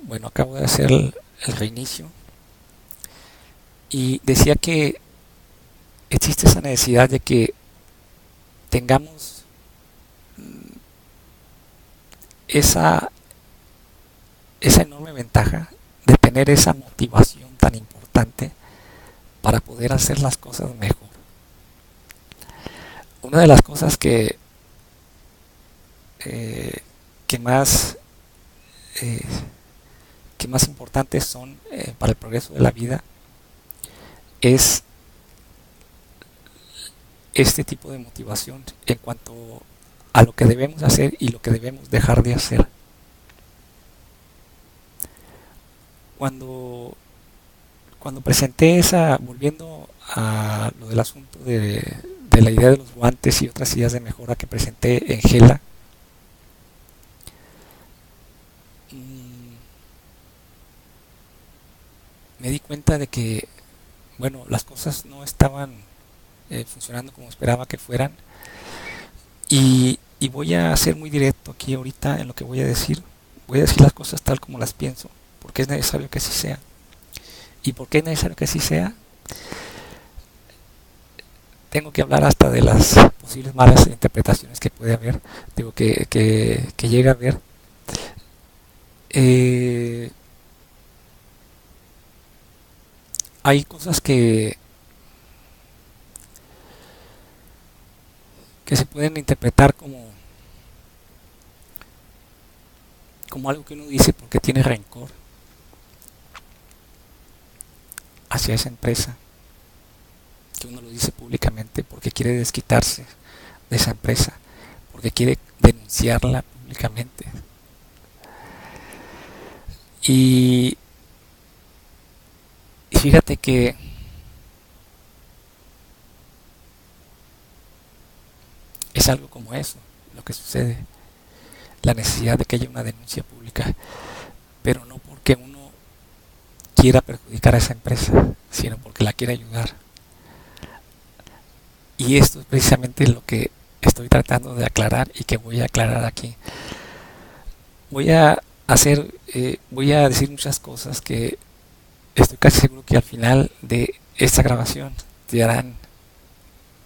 Bueno, acabo de hacer el reinicio y decía que existe esa necesidad de que tengamos esa, esa enorme ventaja de tener esa motivación tan importante para poder hacer las cosas mejor. Una de las cosas eh, que más eh, que más importantes son para el progreso de la vida es este tipo de motivación en cuanto a lo que debemos hacer y lo que debemos dejar de hacer. Cuando, cuando presenté esa, volviendo a lo del asunto de la idea de los guantes y otras ideas de mejora que presenté en Gela, mmm, me di cuenta de que, bueno, las cosas no estaban funcionando como esperaba que fueran y voy a ser muy directo aquí ahorita en lo que voy a decir. Voy a decir las cosas tal como las pienso, porque es necesario que así sea. ¿Y por qué es necesario que así sea? Tengo que hablar hasta de las posibles malas interpretaciones que puede haber, digo, que llega a haber. Eh, Hay cosas que se pueden interpretar como algo que uno dice porque tiene rencor hacia esa empresa, que uno lo dice públicamente porque quiere desquitarse de esa empresa, porque quiere denunciarla públicamente. Y, y fíjate que es algo como eso, lo que sucede, la necesidad de que haya una denuncia pública, pero no porque uno quiera perjudicar a esa empresa, sino porque la quiere ayudar. Y esto es precisamente lo que estoy tratando de aclarar y que voy a aclarar aquí. Voy a decir muchas cosas que estoy casi seguro que al final de esta grabación te harán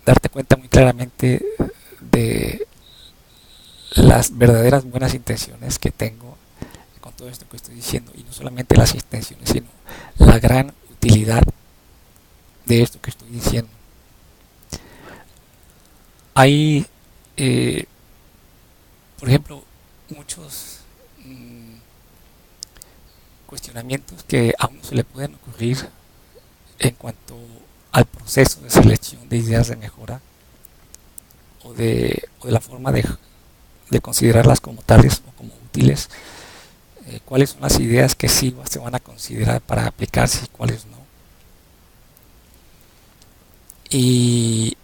darte cuenta muy claramente de las verdaderas buenas intenciones que tengo con todo esto que estoy diciendo, y no solamente las intenciones, sino la gran utilidad de esto que estoy diciendo. Hay, eh, por ejemplo, muchos cuestionamientos que a uno se le pueden ocurrir en cuanto al proceso de selección de ideas de mejora o de la forma de considerarlas como tales o como útiles, cuáles son las ideas que sí se van a considerar para aplicarse y cuáles no. Y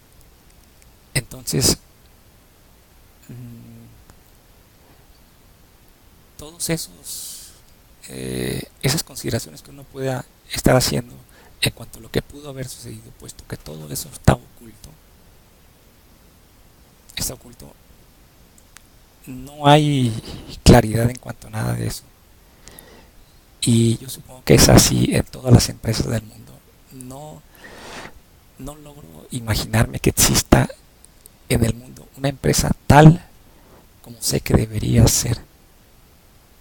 entonces, mmm, todos esas consideraciones que uno pueda estar haciendo en cuanto a lo que pudo haber sucedido, puesto que todo eso está oculto, no hay claridad en cuanto a nada de eso. Y yo supongo que es así en todas las empresas del mundo. No, no logro imaginarme que exista en el mundo una empresa tal como sé que debería ser.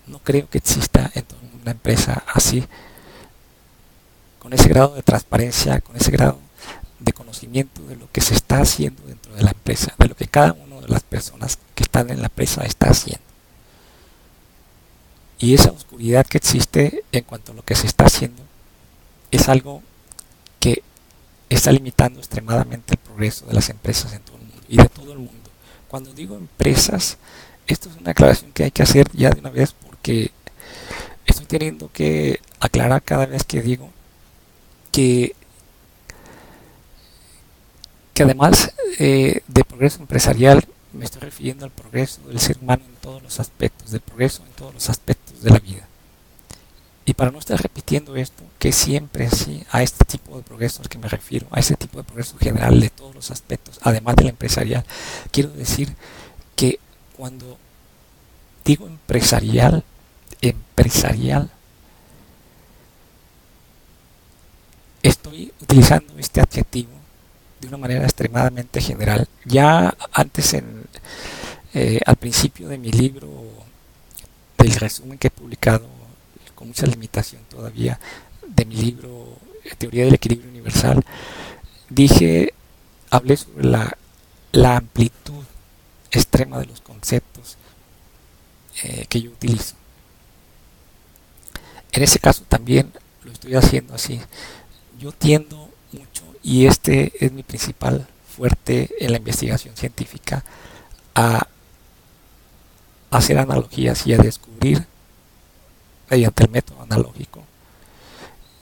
No creo que exista en todo el mundo una empresa así, con ese grado de transparencia, con ese grado de conocimiento de lo que se está haciendo dentro de la empresa, de lo que cada una de las personas que están en la empresa está haciendo. Y esa oscuridad que existe en cuanto a lo que se está haciendo es algo que está limitando extremadamente el progreso de las empresas en todo el mundo y de todo el mundo. Cuando digo empresas, esto es una aclaración que hay que hacer ya de una vez, porque estoy teniendo que aclarar cada vez que digo que, que además de progreso empresarial me estoy refiriendo al progreso del ser humano en todos los aspectos, del progreso en todos los aspectos de la vida. Y para no estar repitiendo esto, que siempre sí a este tipo de progreso al que me refiero, a este tipo de progreso general de todos los aspectos, además del empresarial, quiero decir que cuando digo empresarial, estoy utilizando este adjetivo de una manera extremadamente general. Ya antes, al principio de mi libro, del resumen que he publicado, con mucha limitación todavía, de mi libro Teoría del Equilibrio Universal, hablé sobre la amplitud extrema de los conceptos que yo utilizo. En ese caso también lo estoy haciendo así. Yo tiendo mucho, y este es mi principal fuerte en la investigación científica, a hacer analogías y a descubrir mediante el método analógico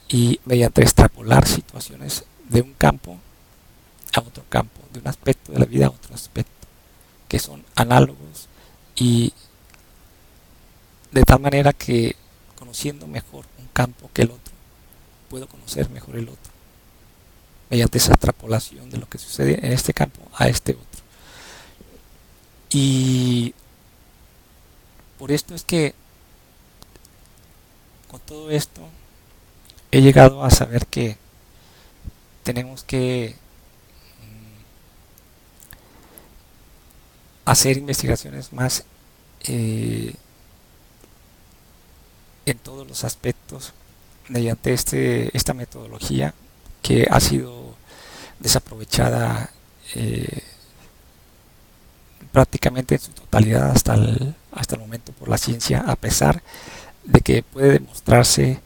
y mediante extrapolar situaciones de un campo a otro campo, de un aspecto de la vida a otro aspecto, que son análogos, y de tal manera que, conociendo mejor un campo que el otro, puedo conocer mejor el otro, mediante esa extrapolación de lo que sucede en este campo a este otro. Y por esto es que, con todo esto, he llegado a saber que tenemos que hacer investigaciones más en todos los aspectos mediante esta metodología que ha sido desaprovechada prácticamente en su totalidad hasta el momento por la ciencia, a pesar de que puede demostrarse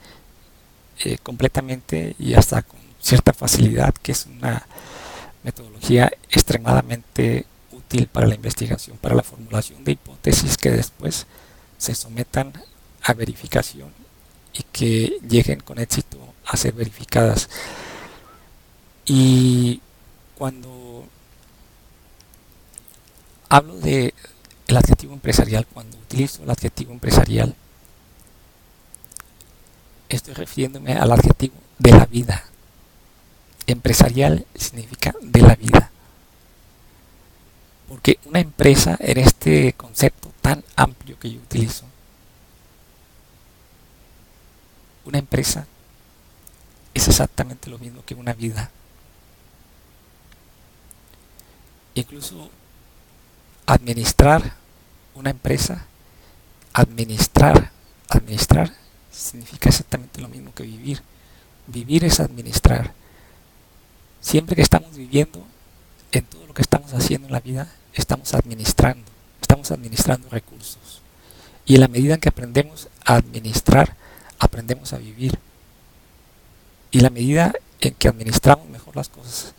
completamente y hasta con cierta facilidad que es una metodología extremadamente útil para la investigación, para la formulación de hipótesis que después se sometan a verificación y que lleguen con éxito a ser verificadas. Y cuando hablo de el adjetivo empresarial, cuando utilizo el adjetivo empresarial, estoy refiriéndome al adjetivo de la vida. Empresarial significa de la vida. Porque una empresa, en este concepto tan amplio que yo utilizo, una empresa es exactamente lo mismo que una vida. Incluso administrar una empresa, administrar significa exactamente lo mismo que vivir. Vivir es administrar. Siempre que estamos viviendo, en todo lo que estamos haciendo en la vida, estamos administrando recursos. Y en la medida en que aprendemos a administrar, aprendemos a vivir. Y en la medida en que administramos mejor las cosas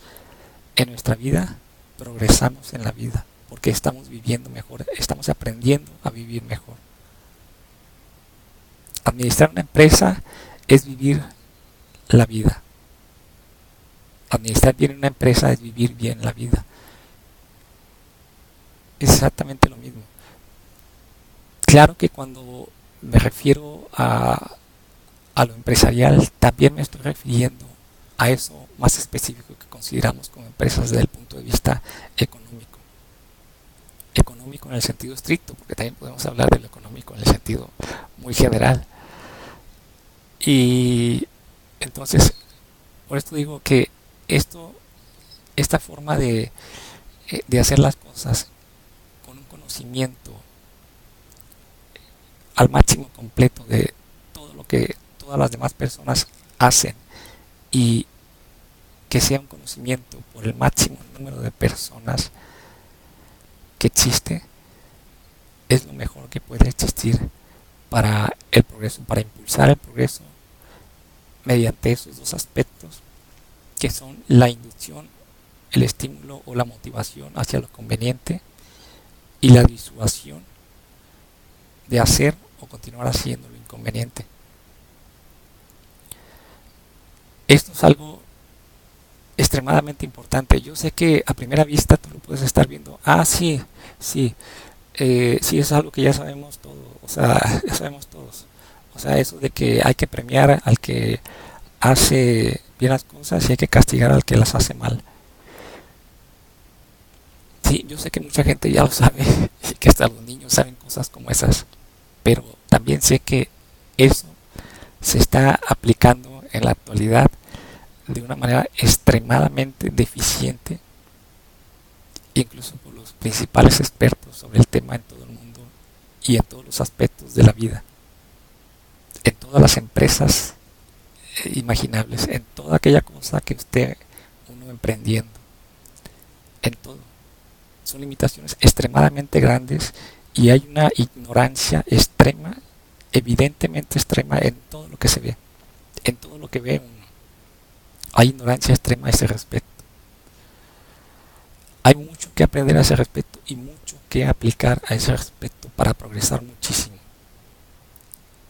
en nuestra vida, progresamos en la vida, porque estamos viviendo mejor, estamos aprendiendo a vivir mejor. Administrar una empresa es vivir la vida. Administrar bien una empresa es vivir bien la vida. Es exactamente lo mismo. Claro que cuando me refiero a lo empresarial, también me estoy refiriendo a eso más específico que consideramos como empresas desde el punto de vista económico. Económico en el sentido estricto, porque también podemos hablar de lo económico en el sentido muy general. Y entonces, por esto digo que esta forma de hacer las cosas con un conocimiento al máximo completo de todo lo que todas las demás personas hacen, y que sea un conocimiento por el máximo número de personas que existe, es lo mejor que puede existir para el progreso, para impulsar el progreso mediante esos dos aspectos, que son la inducción, el estímulo o la motivación hacia lo conveniente, y la disuasión de hacer o continuar haciendo lo inconveniente. Esto es algo extremadamente importante. Yo sé que a primera vista tú lo puedes estar viendo, sí, es algo que ya sabemos todos, ya sabemos todos. Eso de que hay que premiar al que hace bien las cosas y hay que castigar al que las hace mal. Sí, yo sé que mucha gente ya lo sabe, y que hasta los niños saben cosas como esas, pero también sé que eso se está aplicando en la actualidad de una manera extremadamente deficiente, incluso por los principales expertos sobre el tema en todo el mundo y en todos los aspectos de la vida, en todas las empresas imaginables, en toda aquella cosa que esté uno emprendiendo, en todo. Son limitaciones extremadamente grandes y hay una ignorancia extrema, evidentemente extrema, en todo lo que se ve, en todo lo que ve uno. Hay ignorancia extrema a ese respecto. Hay mucho que aprender a ese respecto y mucho que aplicar a ese respecto para progresar muchísimo.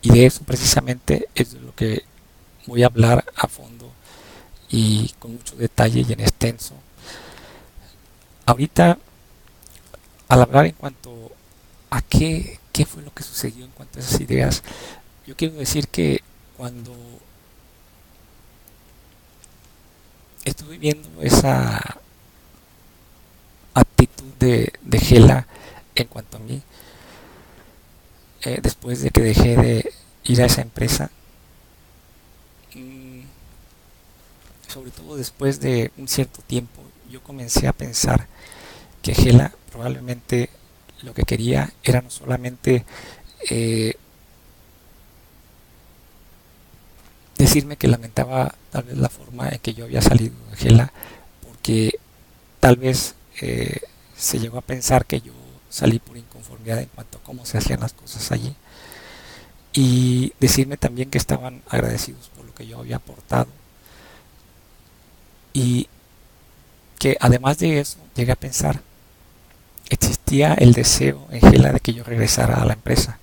Y de eso precisamente es de lo que voy a hablar a fondo y con mucho detalle y en extenso. Ahorita, al hablar en cuanto a qué fue lo que sucedió en cuanto a esas ideas, yo quiero decir que cuando estuve viendo esa actitud de Gela en cuanto a mí, después de que dejé de ir a esa empresa, sobre todo después de un cierto tiempo, yo comencé a pensar que Gela probablemente lo que quería era no solamente decirme que lamentaba tal vez la forma en que yo había salido de Gela, porque tal vez se llegó a pensar que yo salí por inconformidad en cuanto a cómo se hacían las cosas allí, y decirme también que estaban agradecidos por lo que yo había aportado, y que además de eso llegué a pensar existía el deseo en Gela de que yo regresara a la empresa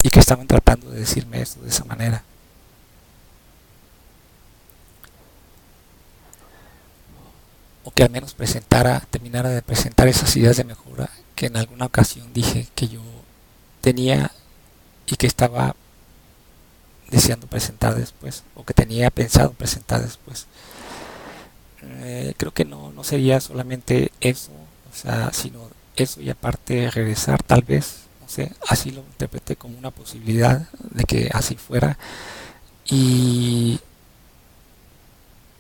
y que estaban tratando de decirme eso de esa manera. O que al menos terminara de presentar esas ideas de mejora que en alguna ocasión dije que yo tenía y que estaba deseando presentar después, o que tenía pensado presentar después. Creo que no sería solamente eso, o sea, sino eso y aparte regresar tal vez, no sé, así lo interpreté como una posibilidad de que así fuera. Y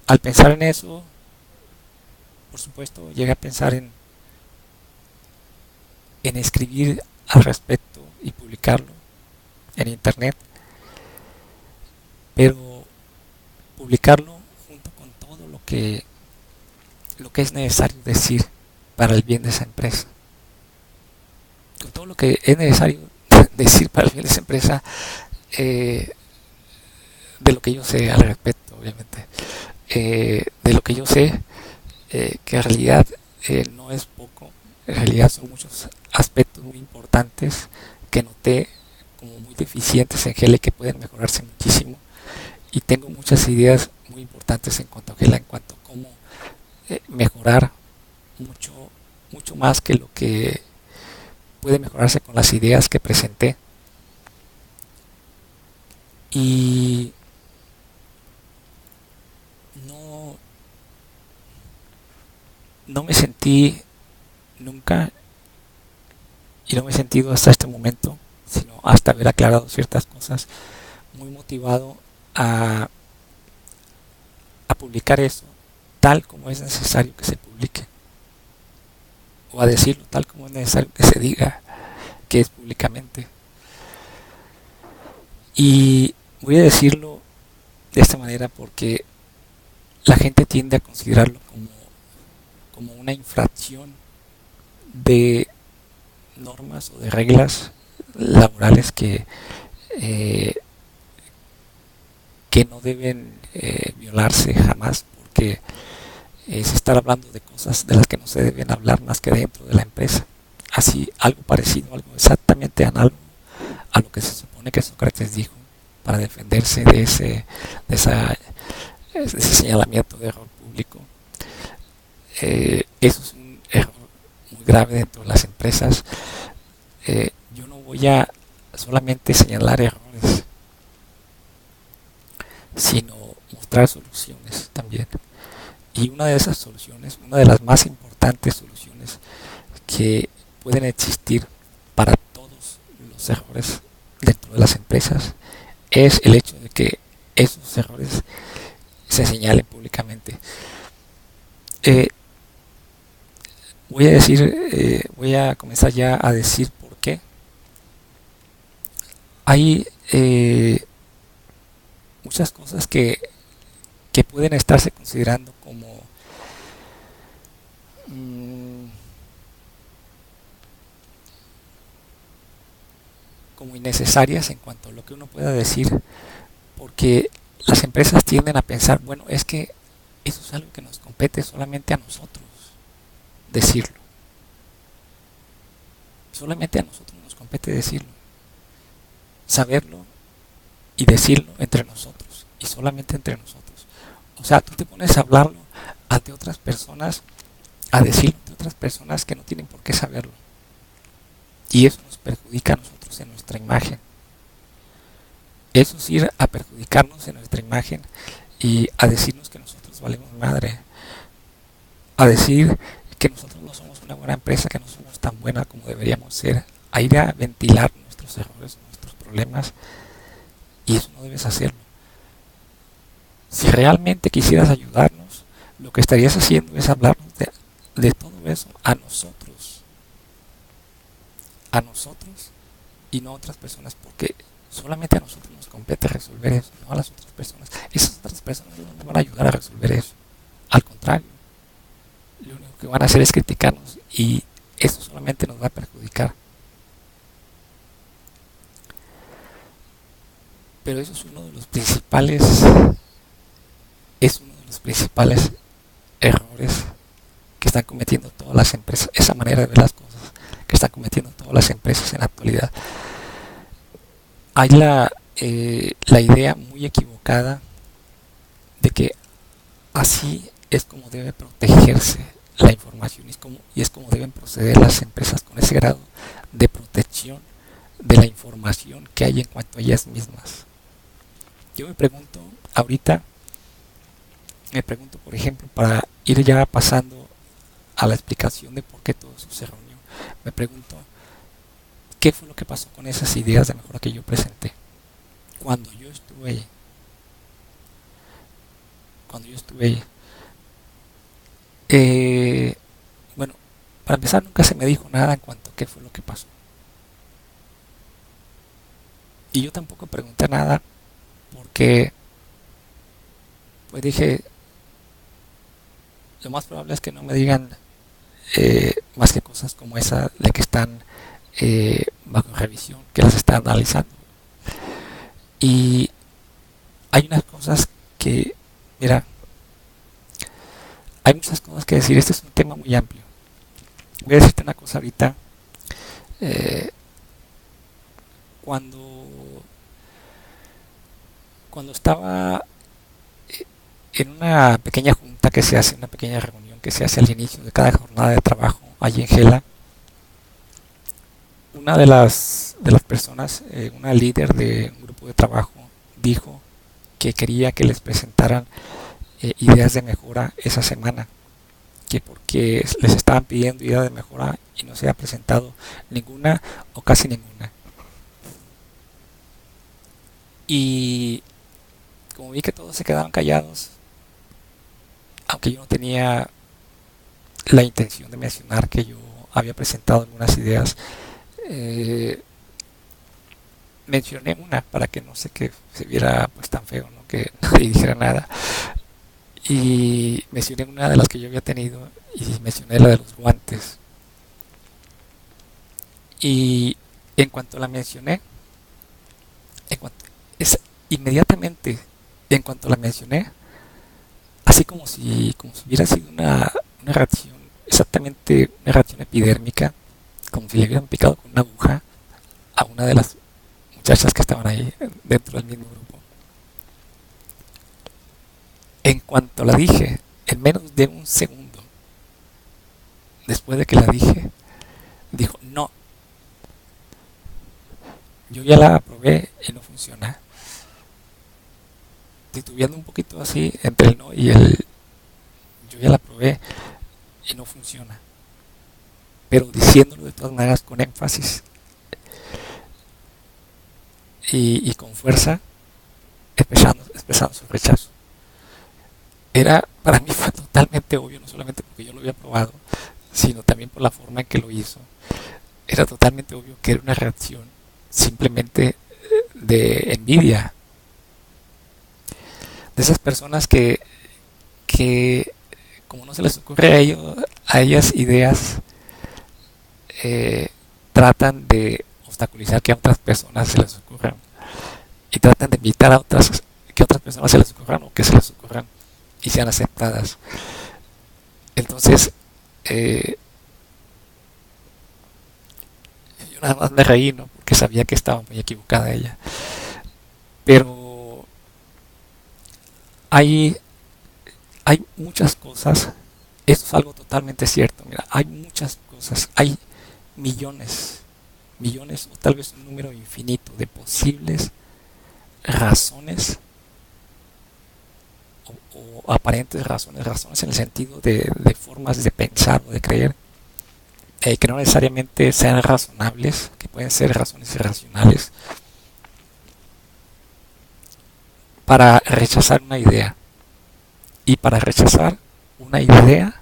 al pensar en eso, por supuesto, llegué a pensar en escribir al respecto y publicarlo en internet, pero publicarlo junto con todo lo que es necesario decir para el bien de esa empresa, con todo lo que es necesario decir para el bien de esa empresa, de lo que yo sé al respecto, obviamente, de lo que yo sé, que en realidad no es poco, en realidad son muchos aspectos muy importantes que noté como muy deficientes en Gela y que pueden mejorarse muchísimo, y tengo muchas ideas muy importantes en cuanto a Gela, en cuanto a cómo mejorar mucho, mucho más que lo que puede mejorarse con las ideas que presenté. Y no, no me sentí nunca, y no me he sentido hasta este momento, sino hasta haber aclarado ciertas cosas, muy motivado a publicar eso tal como es necesario que se publique, o a decirlo tal como es necesario que se diga que es públicamente. Y voy a decirlo de esta manera porque la gente tiende a considerarlo como una infracción de normas o de reglas laborales eh, que no deben violarse jamás, porque es estar hablando de cosas de las que no se deben hablar más que dentro de la empresa. Así, algo parecido, algo exactamente análogo a lo que se supone que Sócrates dijo para defenderse de ese señalamiento de error público. Eso es un error muy grave dentro de las empresas. Yo no voy a solamente señalar errores, sino mostrar soluciones también. Y una de esas soluciones, una de las más importantes soluciones que pueden existir para todos los errores dentro de las empresas, es el hecho de que esos errores se señalen públicamente. Eh, voy a comenzar ya a decir por qué. Hay muchas cosas que pueden estarse considerando mm, como innecesarias en cuanto a lo que uno pueda decir, porque las empresas tienden a pensar, bueno, es que eso es algo que nos compete solamente a nosotros decirlo. Solamente a nosotros nos compete decirlo, saberlo y decirlo entre nosotros y solamente entre nosotros. O sea, tú te pones a hablarlo ante otras personas, a decirlo ante otras personas que no tienen por qué saberlo. Y eso nos perjudica a nosotros en nuestra imagen. Eso es ir a perjudicarnos en nuestra imagen y a decirnos que nosotros valemos madre. A decir que nosotros no somos una buena empresa, que no somos tan buena como deberíamos ser. A ir a ventilar nuestros errores, nuestros problemas. Y eso no debes hacerlo. Si realmente quisieras ayudarnos, lo que estarías haciendo es hablarnos de todo eso a nosotros. A nosotros y no a otras personas, porque solamente a nosotros nos compete resolver eso, no a las otras personas. Esas otras personas no nos van a ayudar a resolver eso. Al contrario, lo único que van a hacer es criticarnos y eso solamente nos va a perjudicar. Pero eso es uno de los principales errores que están cometiendo todas las empresas, esa manera de ver las cosas que están cometiendo todas las empresas en la actualidad. Hay la idea muy equivocada de que así es como debe protegerse la información y es como deben proceder las empresas con ese grado de protección de la información que hay en cuanto a ellas mismas. Yo me pregunto ahorita, por ejemplo, para ir ya pasando a la explicación de por qué todo eso se reunió, me pregunto qué fue lo que pasó con esas ideas de mejora que yo presenté cuando yo estuve ahí. Cuando yo estuve ahí. Bueno, para empezar nunca se me dijo nada en cuanto a qué fue lo que pasó. Y yo tampoco pregunté nada porque pues dije, lo más probable es que no me digan más que cosas como esa de que están bajo revisión, que las están analizando. Y hay unas cosas que, mira, hay muchas cosas que decir. Este es un tema muy amplio. Voy a decirte una cosa ahorita. Eh, cuando, cuando estaba en una pequeña junta que se hace, una pequeña reunión que se hace al inicio de cada jornada de trabajo allí en Gela, una de las personas, una líder de un grupo de trabajo, dijo que quería que les presentaran ideas de mejora esa semana, que porque les estaban pidiendo ideas de mejora y no se ha presentado ninguna o casi ninguna. Y como vi que todos se quedaron callados, aunque yo no tenía la intención de mencionar que yo había presentado algunas ideas, eh, mencioné una para que no sé que se viera pues tan feo, ¿no? Que nadie dijera nada. Y mencioné una de las que yo había tenido y mencioné la de los guantes. Y en cuanto la mencioné, en cuanto, es, inmediatamente en cuanto la mencioné, así como si hubiera sido una reacción, exactamente una reacción epidérmica, como si le hubieran picado con una aguja a una de las muchachas que estaban ahí dentro del mismo grupo. En cuanto la dije, en menos de un segundo, después de que la dije, dijo, no, yo ya la probé y no funciona. Titubeando un poquito así entre el no y el yo ya la probé y no funciona. Pero diciéndolo de todas maneras con énfasis y con fuerza, expresando su rechazo. para mí fue totalmente obvio, no solamente porque yo lo había probado, sino también por la forma en que lo hizo. Era totalmente obvio que era una reacción simplemente de envidia, de esas personas que como no se les ocurre a ellas ideas, eh, tratan de obstaculizar que a otras personas se les ocurran y tratan de evitar a otras que a otras personas se les ocurran o que se les ocurran y sean aceptadas. Entonces, eh, yo nada más me reí, ¿no? Porque sabía que estaba muy equivocada ella. Pero hay, hay muchas cosas, esto es algo totalmente cierto, mira, hay muchas cosas, hay millones, millones o tal vez un número infinito de posibles razones o aparentes razones, razones en el sentido de formas de pensar o de creer, que no necesariamente sean razonables, que pueden ser razones irracionales, para rechazar una idea. Y para rechazar una idea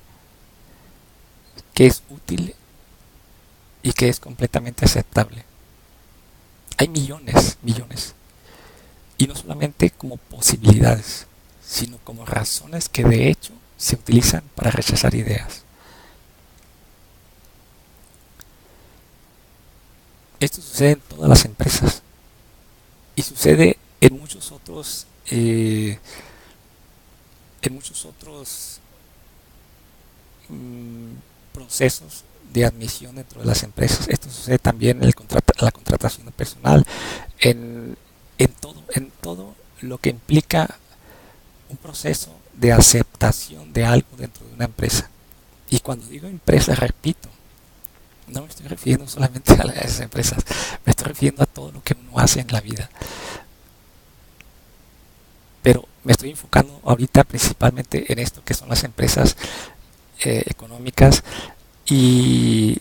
que es útil y que es completamente aceptable. Hay millones, millones. Y no solamente como posibilidades, sino como razones que de hecho se utilizan para rechazar ideas. Esto sucede en todas las empresas y sucede en muchos otros mm, procesos de admisión dentro de las empresas. Esto sucede también en la contratación de personal, en, en todo lo que implica un proceso de aceptación de algo dentro de una empresa. Y cuando digo empresa, repito, no me estoy refiriendo solamente a las empresas, me estoy refiriendo a todo lo que uno hace en la vida. Pero me estoy enfocando ahorita principalmente en esto que son las empresas económicas y,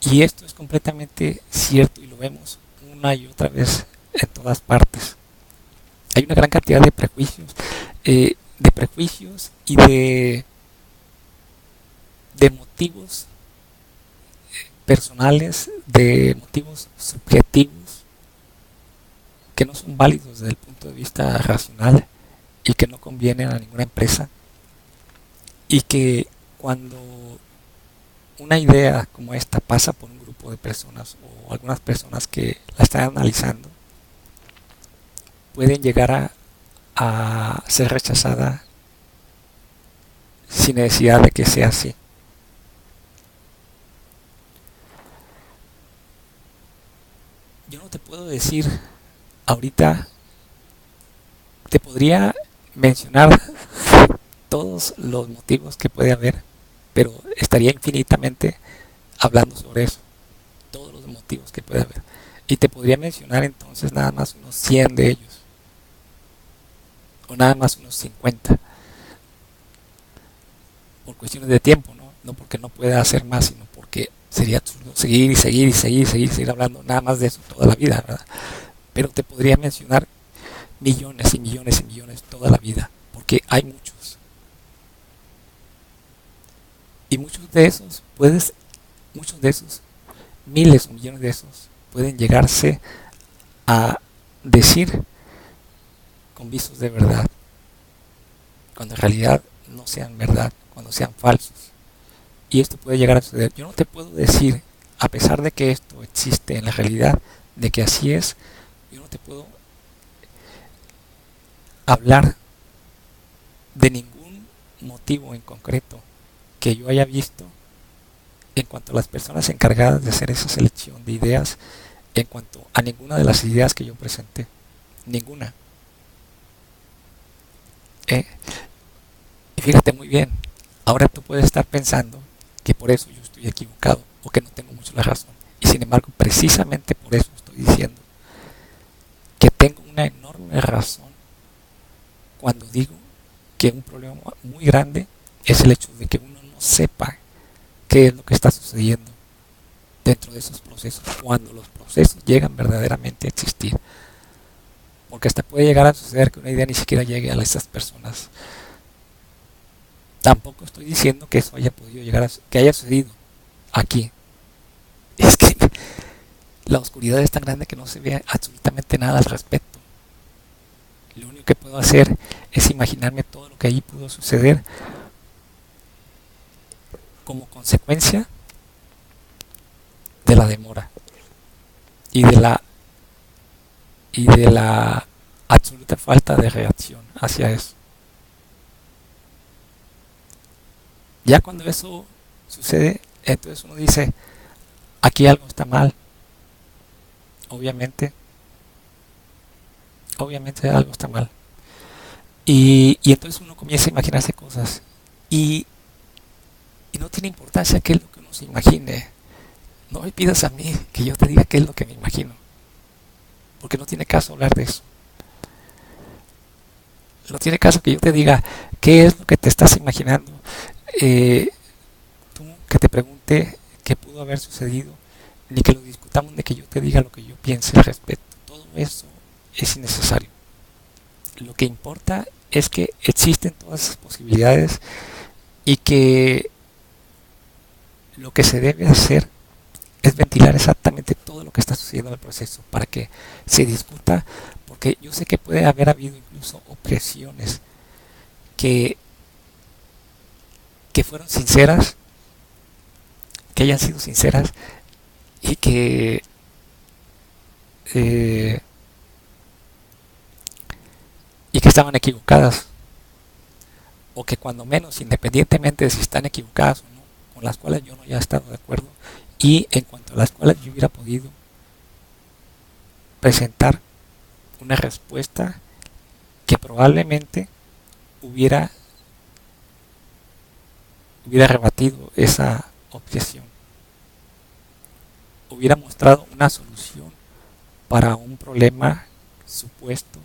y esto es completamente cierto y lo vemos una y otra vez en todas partes. Hay una gran cantidad de prejuicios y de motivos personales, de motivos subjetivos que no son válidos desde el punto de vista racional y que no convienen a ninguna empresa y que cuando una idea como esta pasa por un grupo de personas o algunas personas que la están analizando, pueden llegar a ser rechazada sin necesidad de que sea así. Yo no te puedo decir ahorita, te podría mencionar todos los motivos que puede haber, pero estaría infinitamente hablando sobre eso, todos los motivos que puede haber. Y te podría mencionar entonces nada más unos 100 de ellos, o nada más unos 50, por cuestiones de tiempo, ¿no? No porque no pueda hacer más, sino porque sería absurdo seguir y seguir y seguir y seguir, seguir hablando nada más de eso toda la vida, ¿verdad? Pero te podría mencionar millones y millones y millones toda la vida, porque hay muchos. Y muchos de esos, miles o millones de esos, pueden llegarse a decir con visos de verdad, cuando en realidad no sean verdad, cuando sean falsos. Y esto puede llegar a suceder. Yo no te puedo decir, a pesar de que esto existe en la realidad, de que así es, yo no te puedo hablar de ningún motivo en concreto que yo haya visto en cuanto a las personas encargadas de hacer esa selección de ideas, en cuanto a ninguna de las ideas que yo presenté. Ninguna. ¿Eh? Y fíjate muy bien, ahora tú puedes estar pensando que por eso yo estoy equivocado o que no tengo mucho la razón. Y sin embargo, precisamente por eso estoy diciendo que tengo una enorme razón cuando digo que un problema muy grande es el hecho de que uno no sepa qué es lo que está sucediendo dentro de esos procesos, cuando los procesos llegan verdaderamente a existir. porque hasta puede llegar a suceder que una idea ni siquiera llegue a esas personas. Tampoco estoy diciendo que eso haya podido llegar que haya sucedido aquí. Es que la oscuridad es tan grande que no se ve absolutamente nada al respecto. Lo único que puedo hacer es imaginarme todo lo que allí pudo suceder como consecuencia de la demora y de la absoluta falta de reacción hacia eso. Ya cuando eso sucede, entonces uno dice, aquí algo está mal. Obviamente algo está mal. Y entonces uno comienza a imaginarse cosas. Y no tiene importancia qué es lo que uno se imagine. No me pidas a mí que yo te diga qué es lo que me imagino. Porque no tiene caso hablar de eso. No tiene caso que yo te diga qué es lo que te estás imaginando. Tú que te pregunte qué pudo haber sucedido, ni que lo discutamos, de que yo te diga lo que yo piense al respecto. Todo eso es innecesario. Lo que importa es que existen todas esas posibilidades y que lo que se debe hacer es ventilar exactamente todo lo que está sucediendo en el proceso para que se discuta, porque yo sé que puede haber habido incluso objeciones que, que fueron sinceras, que hayan sido sinceras y eh, y que estaban equivocadas, o que cuando menos, independientemente de si están equivocadas o no, con las cuales yo no haya estado de acuerdo, y en cuanto a las cuales yo hubiera podido presentar una respuesta que probablemente hubiera rebatido esa objeción, hubiera mostrado una solución para un problema supuesto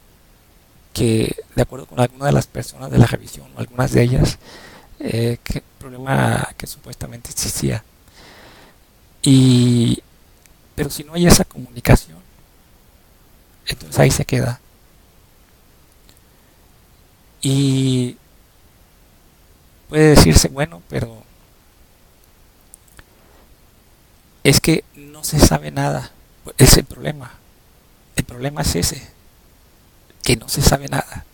que, de acuerdo con algunas de las personas de la revisión, o algunas de ellas, que problema que supuestamente existía. Pero si no hay esa comunicación, entonces ahí se queda. Y puede decirse, bueno, pero es que no se sabe nada. Es el problema. El problema es ese, que no se sabe nada.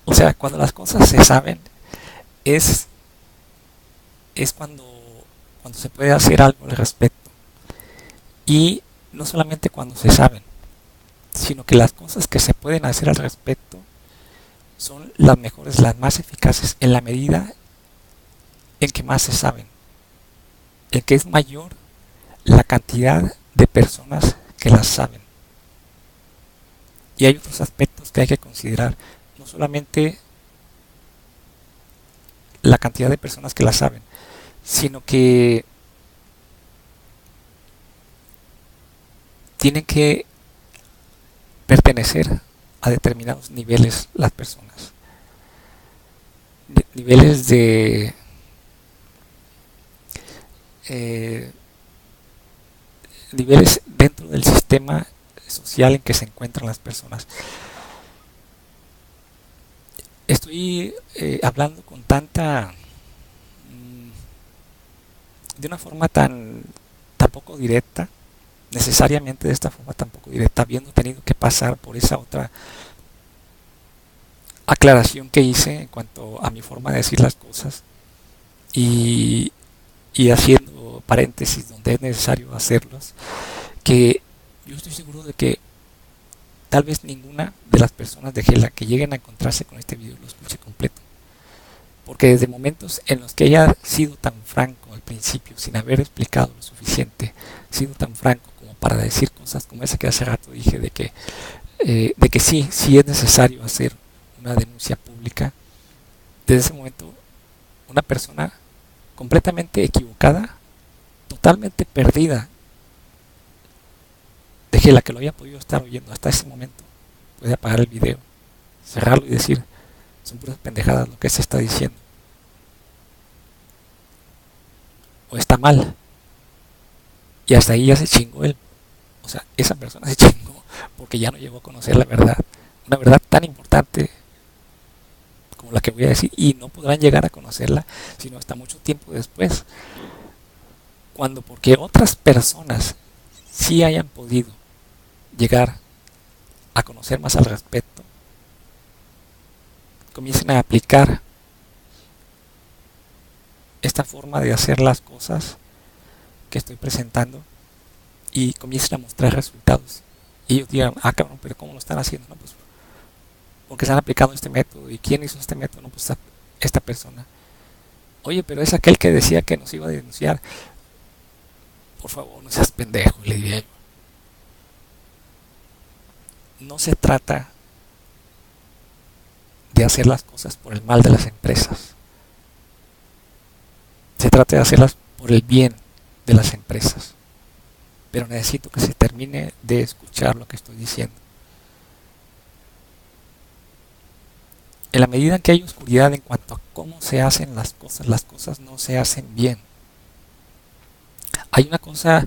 O sea, cuando las cosas se saben, es, es cuando se puede hacer algo al respecto. Y no solamente cuando se saben, sino que las cosas que se pueden hacer al respecto son las mejores, las más eficaces, en la medida en que más se saben, en que es mayor la cantidad de personas que las saben. Y hay otros aspectos que hay que considerar, no solamente la cantidad de personas que las saben, sino que tienen que pertenecer a determinados niveles las personas. Niveles de niveles dentro del sistema social en que se encuentran las personas. Estoy hablando con de una forma tan poco directa, necesariamente de esta forma tan poco directa, habiendo tenido que pasar por esa otra aclaración que hice en cuanto a mi forma de decir las cosas, y, y haciendo paréntesis donde es necesario hacerlos, que yo estoy seguro de que tal vez ninguna de las personas de Gela que lleguen a encontrarse con este video lo escuche completo, porque desde momentos en los que ella ha sido tan franco al principio, sin haber explicado lo suficiente, sido tan franco como para decir cosas como esa que hace rato dije, de que sí es necesario hacer una denuncia pública. Desde ese momento, una persona completamente equivocada, totalmente perdida, de que la que lo haya podido estar oyendo hasta ese momento, puede apagar el video, cerrarlo y decir, son puras pendejadas lo que se está diciendo, o está mal, y hasta ahí ya se chingó él. O sea, esa persona se chingó porque ya no llegó a conocer la verdad, una verdad tan importante como la que voy a decir, y no podrán llegar a conocerla sino hasta mucho tiempo después, cuando porque otras personas sí hayan podido llegar a conocer más al respecto, comiencen a aplicar esta forma de hacer las cosas que estoy presentando y comiencen a mostrar resultados. Y ellos digan, ah, cabrón, pero ¿cómo lo están haciendo? No, pues porque se han aplicado este método. ¿Y quién hizo este método? No, pues esta persona. Oye, pero es aquel que decía que nos iba a denunciar. Por favor, no seas pendejo, le diría yo. No se trata de hacer las cosas por el mal de las empresas. Se trata de hacerlas por el bien de las empresas. Pero necesito que se termine de escuchar lo que estoy diciendo. En la medida en que hay oscuridad en cuanto a cómo se hacen las cosas no se hacen bien. Hay una cosa,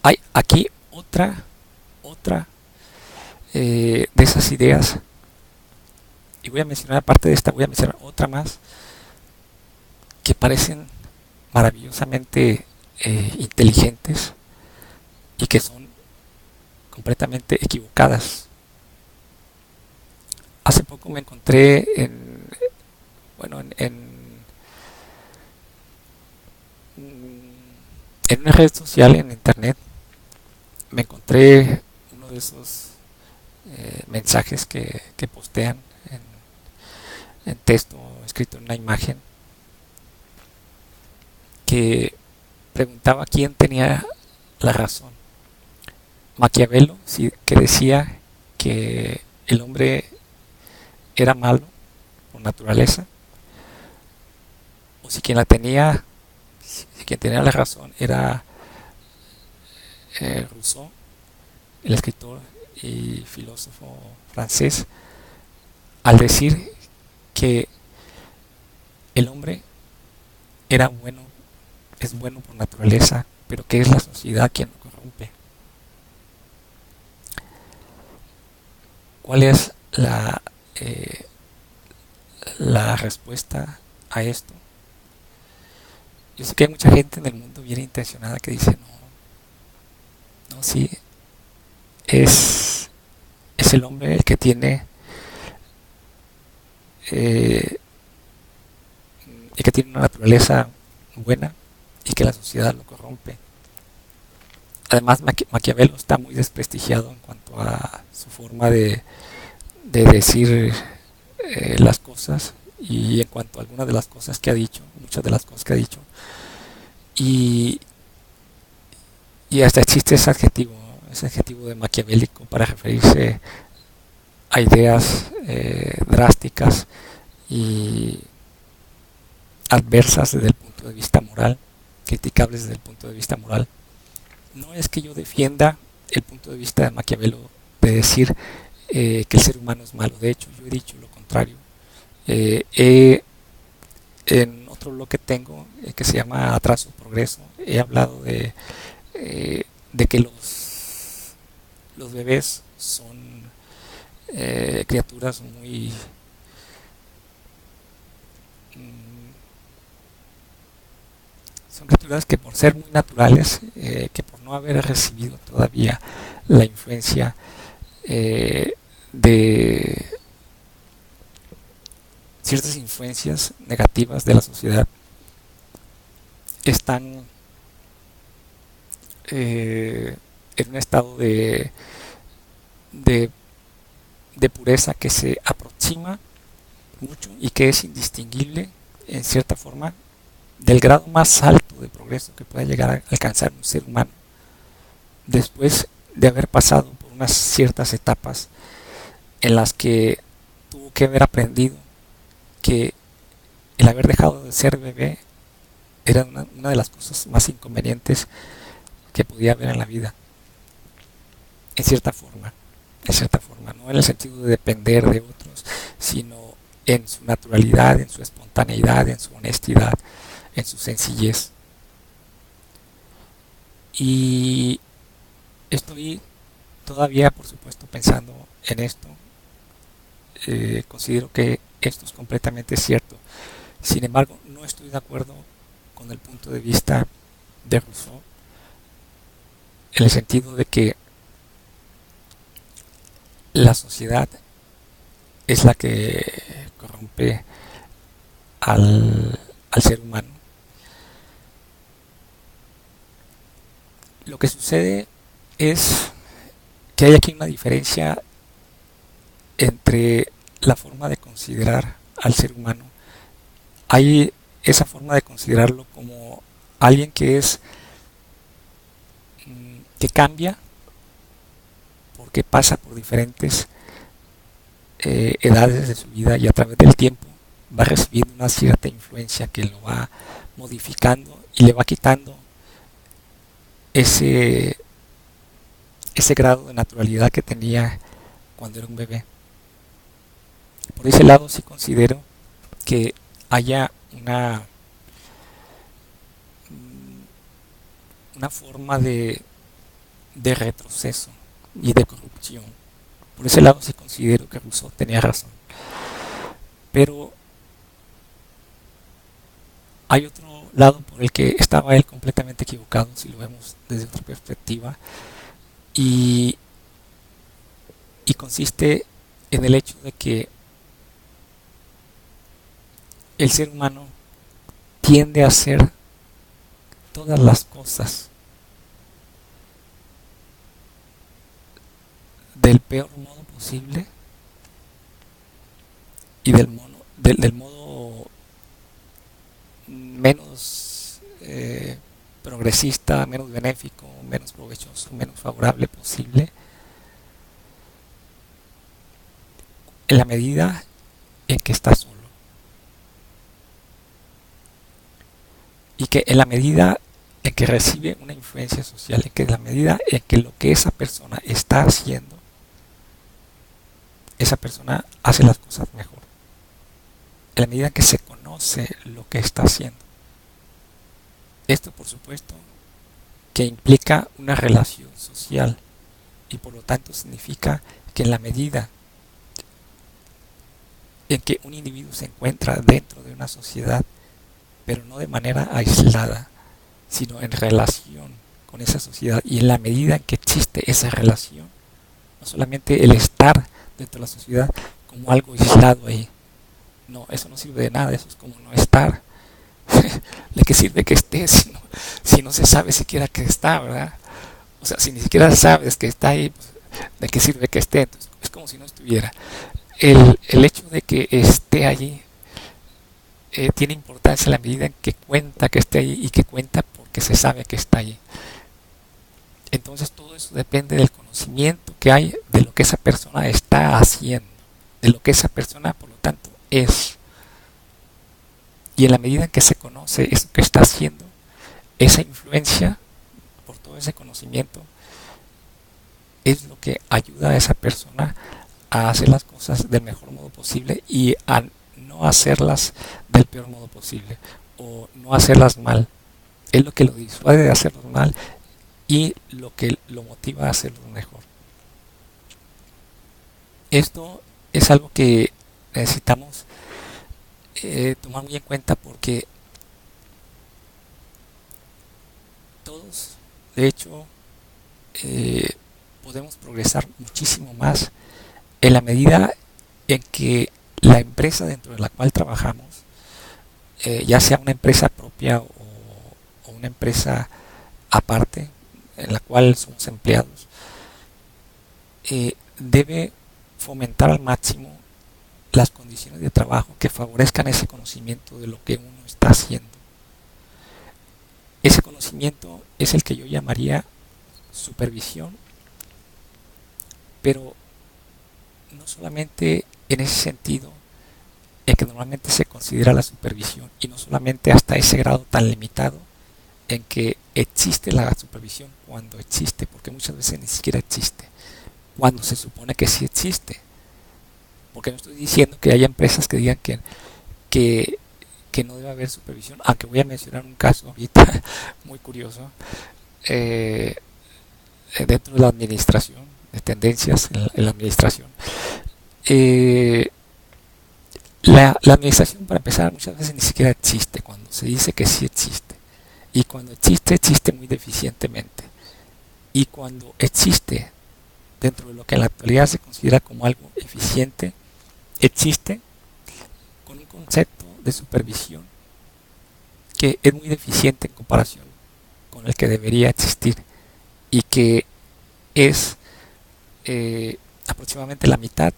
hay aquí otra de esas ideas, y voy a mencionar aparte de esta, voy a mencionar otra más, que parecen maravillosamente inteligentes y que son completamente equivocadas. Hace poco me encontré en una red social en internet, me encontré uno de esos mensajes que postean en texto escrito en una imagen, que preguntaba quién tenía la razón. Maquiavelo, sí, que decía que el hombre era malo por naturaleza, o si quien la tenía, si quien tenía la razón era Rousseau, el escritor y filósofo francés, al decir que el hombre era bueno, es bueno por naturaleza, pero que es la sociedad quien lo corrompe. ¿Cuál es la respuesta a esto? Yo sé que hay mucha gente en el mundo bien intencionada que dice, no, sí, es el hombre el que tiene eh, una naturaleza buena y que la sociedad lo corrompe. Además, Maquiavelo está muy desprestigiado en cuanto a su forma de decir las cosas, y en cuanto a algunas de las cosas que ha dicho, muchas de las cosas que ha dicho, y, y hasta existe ese adjetivo de maquiavélico para referirse a ideas drásticas y adversas desde el punto de vista moral, criticables desde el punto de vista moral. No es que yo defienda el punto de vista de Maquiavelo de decir que el ser humano es malo. De hecho, yo he dicho lo contrario. En otro blog que tengo, que se llama Atraso Progreso, he hablado de que los bebés son criaturas muy son criaturas que por ser muy naturales, que por no haber recibido todavía la influencia de ciertas influencias negativas de la sociedad, están en un estado de, de pureza que se aproxima mucho y que es indistinguible en cierta forma del grado más alto de progreso que pueda llegar a alcanzar un ser humano después de haber pasado por unas ciertas etapas en las que tuvo que haber aprendido que el haber dejado de ser bebé era una de las cosas más inconvenientes que podía haber en la vida, en cierta forma, no en el sentido de depender de otros, sino en su naturalidad, en su espontaneidad, en su honestidad, en su sencillez. Y estoy Todavía, por supuesto, pensando en esto, considero que esto es completamente cierto. Sin embargo, no estoy de acuerdo con el punto de vista de Rousseau, en el sentido de que la sociedad es la que corrompe al ser humano. Lo que sucede es que hay aquí una diferencia entre la forma de considerar al ser humano. Hay esa forma de considerarlo como alguien que es que cambia porque pasa por diferentes edades de su vida y a través del tiempo va recibiendo una cierta influencia que lo va modificando y le va quitando ese, ese grado de naturalidad que tenía cuando era un bebé. Por ese lado sí considero que haya una forma de retroceso y de corrupción. Por ese lado sí considero que Rousseau tenía razón. Pero hay otro lado por el que estaba él completamente equivocado, si lo vemos desde otra perspectiva, y, y consiste en el hecho de que el ser humano tiende a hacer todas las cosas del peor modo posible y del modo menos progresista, menos benéfico, menos provechoso, menos favorable posible, en la medida en que está solo. Y que en la medida en que recibe una influencia social, en que en la medida en que lo que esa persona está haciendo, esa persona hace las cosas mejor. En la medida en que se conoce lo que está haciendo. Esto, por supuesto, que implica una relación social y por lo tanto significa que en la medida en que un individuo se encuentra dentro de una sociedad, pero no de manera aislada, sino en relación con esa sociedad, y en la medida en que existe esa relación, no solamente el estar dentro de la sociedad como algo aislado ahí, no, eso no sirve de nada, eso es como no estar. ¿De qué sirve que esté si no se sabe siquiera que está, verdad? O sea, si ni siquiera sabes que está ahí, pues, ¿de qué sirve que esté? Entonces, es como si no estuviera. El hecho de que esté allí tiene importancia en la medida en que cuenta que esté allí y que cuenta porque se sabe que está allí. Entonces todo eso depende del conocimiento que hay de lo que esa persona está haciendo, de lo que esa persona, por lo tanto, es. Y en la medida en que se conoce eso que está haciendo, esa influencia, por todo ese conocimiento, es lo que ayuda a esa persona a hacer las cosas del mejor modo posible y a no hacerlas del peor modo posible o no hacerlas mal. Es lo que lo disuade de hacerlo mal y lo que lo motiva a hacerlo mejor. Esto es algo que necesitamos tomar muy en cuenta porque todos, de hecho, eh, podemos progresar muchísimo más en la medida en que la empresa dentro de la cual trabajamos, ya sea una empresa propia o una empresa aparte, en la cual somos empleados, debe fomentar al máximo las condiciones de trabajo que favorezcan ese conocimiento de lo que uno está haciendo. Ese conocimiento es el que yo llamaría supervisión, pero no solamente en ese sentido en que normalmente se considera la supervisión y no solamente hasta ese grado tan limitado en que existe la supervisión cuando existe, porque muchas veces ni siquiera existe, cuando se supone que sí existe. Porque no estoy diciendo que haya empresas que digan que, que no debe haber supervisión, aunque voy a mencionar un caso ahorita muy curioso, dentro de la administración, de tendencias en la administración. Eh, la administración, para empezar, muchas veces ni siquiera existe cuando se dice que sí existe. Y cuando existe, existe muy deficientemente. Y cuando existe dentro de lo que en la actualidad se considera como algo eficiente, existe con un concepto de supervisión que es muy deficiente en comparación con el que debería existir y que es aproximadamente la mitad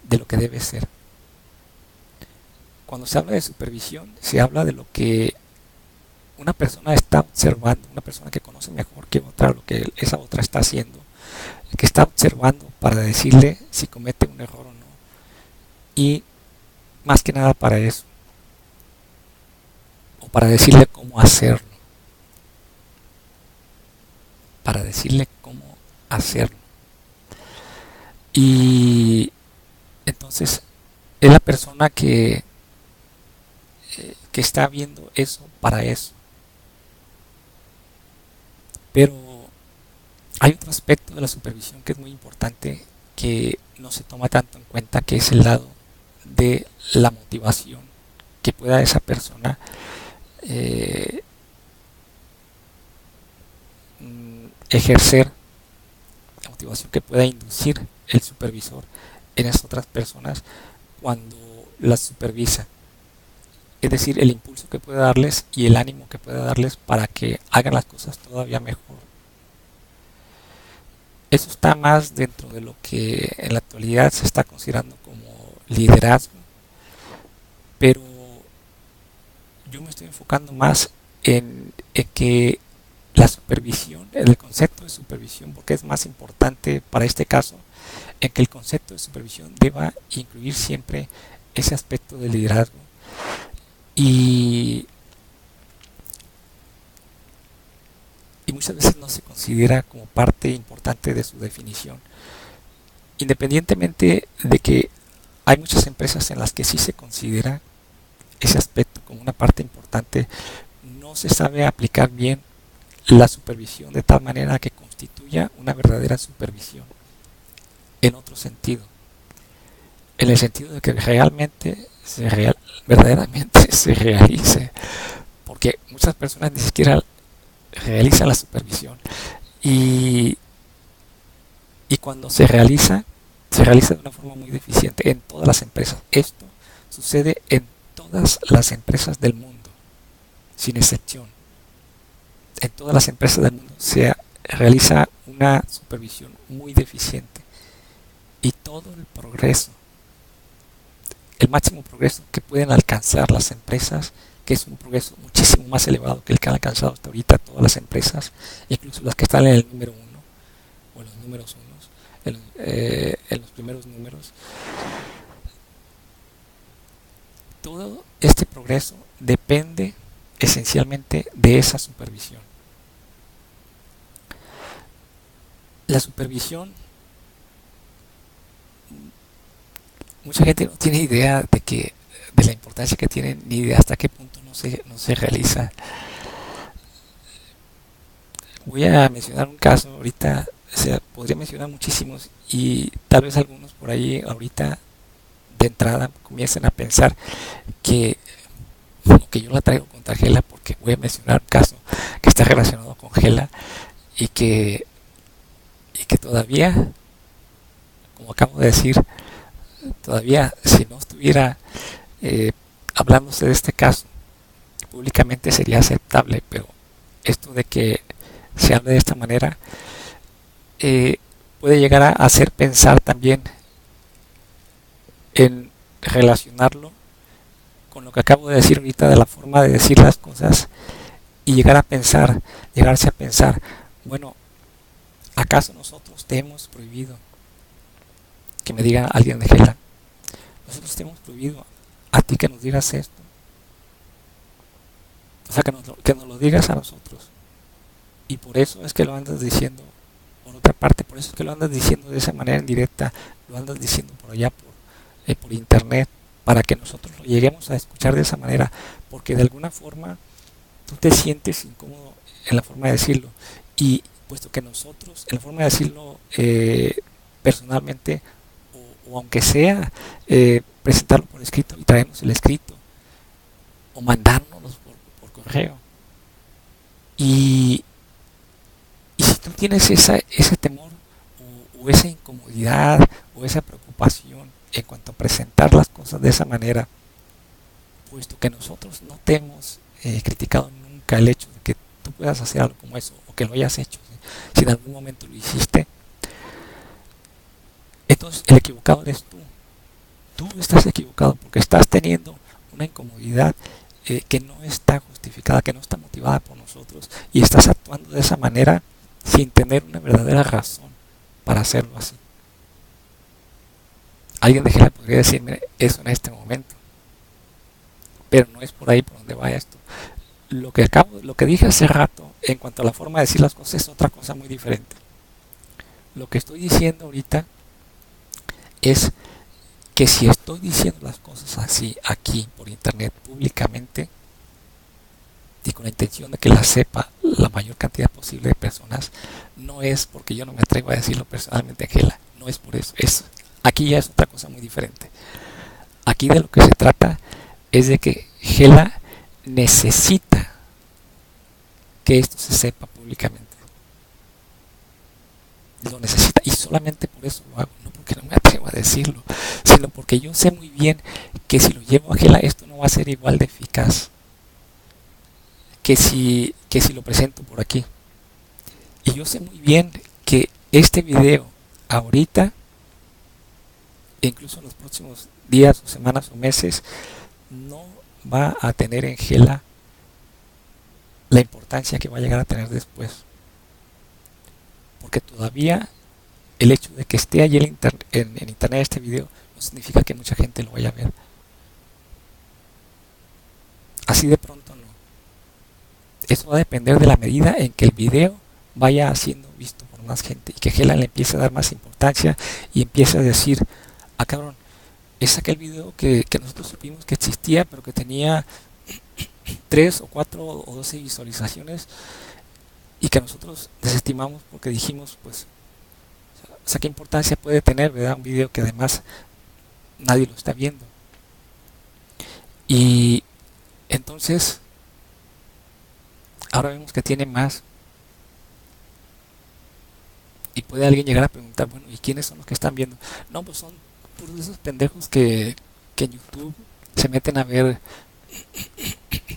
de lo que debe ser. Cuando se habla de supervisión, se habla de lo que una persona está observando, una persona que conoce mejor que otra lo que esa otra está haciendo, que está observando para decirle si comete un error o no. Y más que nada para eso, o para decirle cómo hacerlo, para decirle cómo hacerlo. Y entonces es la persona que está viendo eso para eso. Pero hay otro aspecto de la supervisión que es muy importante que no se toma tanto en cuenta, que es el lado de la motivación que pueda esa persona ejercer, la motivación que pueda inducir el supervisor en esas otras personas cuando las supervisa. Es decir, el impulso que puede darles y el ánimo que puede darles para que hagan las cosas todavía mejor. Eso está más dentro de lo que en la actualidad se está considerando como liderazgo, pero yo me estoy enfocando más en que la supervisión, en el concepto de supervisión, porque es más importante para este caso, en que el concepto de supervisión deba incluir siempre ese aspecto de liderazgo. Y, y muchas veces no se considera como parte importante de su definición. Independientemente de que hay muchas empresas en las que sí se considera ese aspecto como una parte importante, no se sabe aplicar bien la supervisión de tal manera que constituya una verdadera supervisión. En otro sentido, en el sentido de que verdaderamente se realice, porque muchas personas ni siquiera realizan la supervisión y, y cuando se realiza de una forma muy deficiente en todas las empresas. Esto sucede en todas las empresas del mundo, sin excepción. En todas las empresas del mundo se realiza una supervisión muy deficiente y todo el progreso, el máximo progreso que pueden alcanzar las empresas, que es un progreso muchísimo más elevado que el que han alcanzado hasta ahorita todas las empresas, incluso las que están en el número 1 o en los números 1, en los primeros números. Todo este progreso depende esencialmente de esa supervisión. La supervisión, mucha gente no tiene idea de la importancia que tiene, ni de hasta qué punto no se realiza. Voy a mencionar un caso ahorita, o sea, podría mencionar muchísimos y tal vez algunos por ahí ahorita de entrada comiencen a pensar que, que yo la traigo contra Gela, porque voy a mencionar un caso que está relacionado con Gela y que todavía, como acabo de decir, todavía si no estuviera hablándose de este caso públicamente sería aceptable, pero esto de que se hable de esta manera puede llegar a hacer pensar también en relacionarlo con lo que acabo de decir ahorita de la forma de decir las cosas y llegarse a pensar, bueno, ¿acaso nosotros te hemos prohibido que me diga alguien de Gela? Nosotros te hemos prohibido a ti que nos digas esto. O sea, que nos lo digas a nosotros. Y por eso es que lo andas diciendo, por otra parte, por eso es que lo andas diciendo de esa manera indirecta, lo andas diciendo por allá, por internet, para que nosotros lo lleguemos a escuchar de esa manera, porque de alguna forma tú te sientes incómodo en la forma de decirlo. Y puesto que nosotros, en la forma de decirlo, personalmente, o aunque sea presentarlo por escrito y traernos el escrito, o mandárnoslos por correo. Y, y si tú tienes ese temor o esa incomodidad o esa preocupación en cuanto a presentar las cosas de esa manera, puesto que nosotros no te hemos criticado nunca el hecho de que tú puedas hacer algo como eso o que lo hayas hecho, ¿sí? Si en algún momento lo hiciste, entonces el equivocado eres tú. Tú estás equivocado porque estás teniendo una incomodidad que no está justificada, que no está motivada por nosotros y estás actuando de esa manera sin tener una verdadera razón para hacerlo así. Alguien de Gela podría decirme eso en este momento, pero no es por ahí por donde va esto. Lo que dije hace rato en cuanto a la forma de decir las cosas es otra cosa muy diferente. Lo que estoy diciendo ahorita es que si estoy diciendo las cosas así aquí por internet públicamente y con la intención de que las sepa la mayor cantidad posible de personas, no es porque yo no me atrevo a decirlo personalmente a Gela, no es por eso, aquí ya es otra cosa muy diferente. Aquí de lo que se trata es de que Gela necesita que esto se sepa públicamente. Lo necesita y solamente por eso lo hago, no porque no me atrevo a decirlo, sino porque yo sé muy bien que si lo llevo a Gela esto no va a ser igual de eficaz que si lo presento por aquí. Y yo sé muy bien que este video ahorita, e incluso en los próximos días o semanas o meses, no va a tener en Gela la importancia que va a llegar a tener después. Porque todavía el hecho de que esté allí en internet este video no significa que mucha gente lo vaya a ver. Así de pronto no. Eso va a depender de la medida en que el video vaya siendo visto por más gente y que Gela le empiece a dar más importancia y empiece a decir, ah cabrón, es aquel video que nosotros supimos que existía pero que tenía 3 o 4 o 12 visualizaciones y que nosotros desestimamos porque dijimos, pues, o sea, qué importancia puede tener, ¿verdad? Un video que además nadie lo está viendo. Y entonces, ahora vemos que tiene más. Y puede alguien llegar a preguntar, bueno, ¿y quiénes son los que están viendo? No, pues son puros de esos pendejos que en YouTube se meten a ver,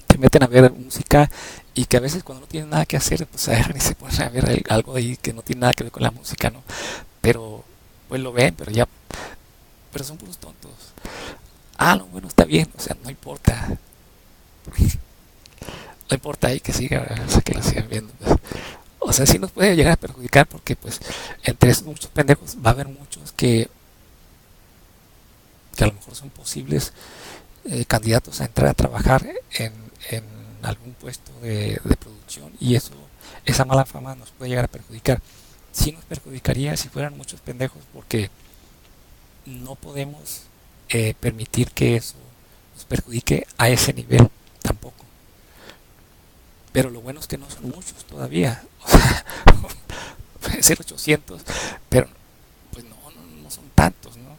se meten a ver música y que a veces cuando no tienen nada que hacer, pues agarran y se ponen a ver algo ahí que no tiene nada que ver con la música, ¿no? Pero, pues lo ven, pero ya, pero son puros tontos. Ah, no, bueno, está bien, o sea, no importa. No importa ahí que siga, o sea, que lo sigan viendo. Pues. O sea, sí nos puede llegar a perjudicar porque, pues, entre esos muchos pendejos va a haber muchos que a lo mejor son posibles candidatos a entrar a trabajar en algún puesto de producción y eso, esa mala fama nos puede llegar a perjudicar. Sí nos perjudicaría si fueran muchos pendejos porque no podemos permitir que eso nos perjudique a ese nivel tampoco. Pero lo bueno es que no son muchos todavía. O sea, pueden ser 800, pero pues no son tantos, ¿no?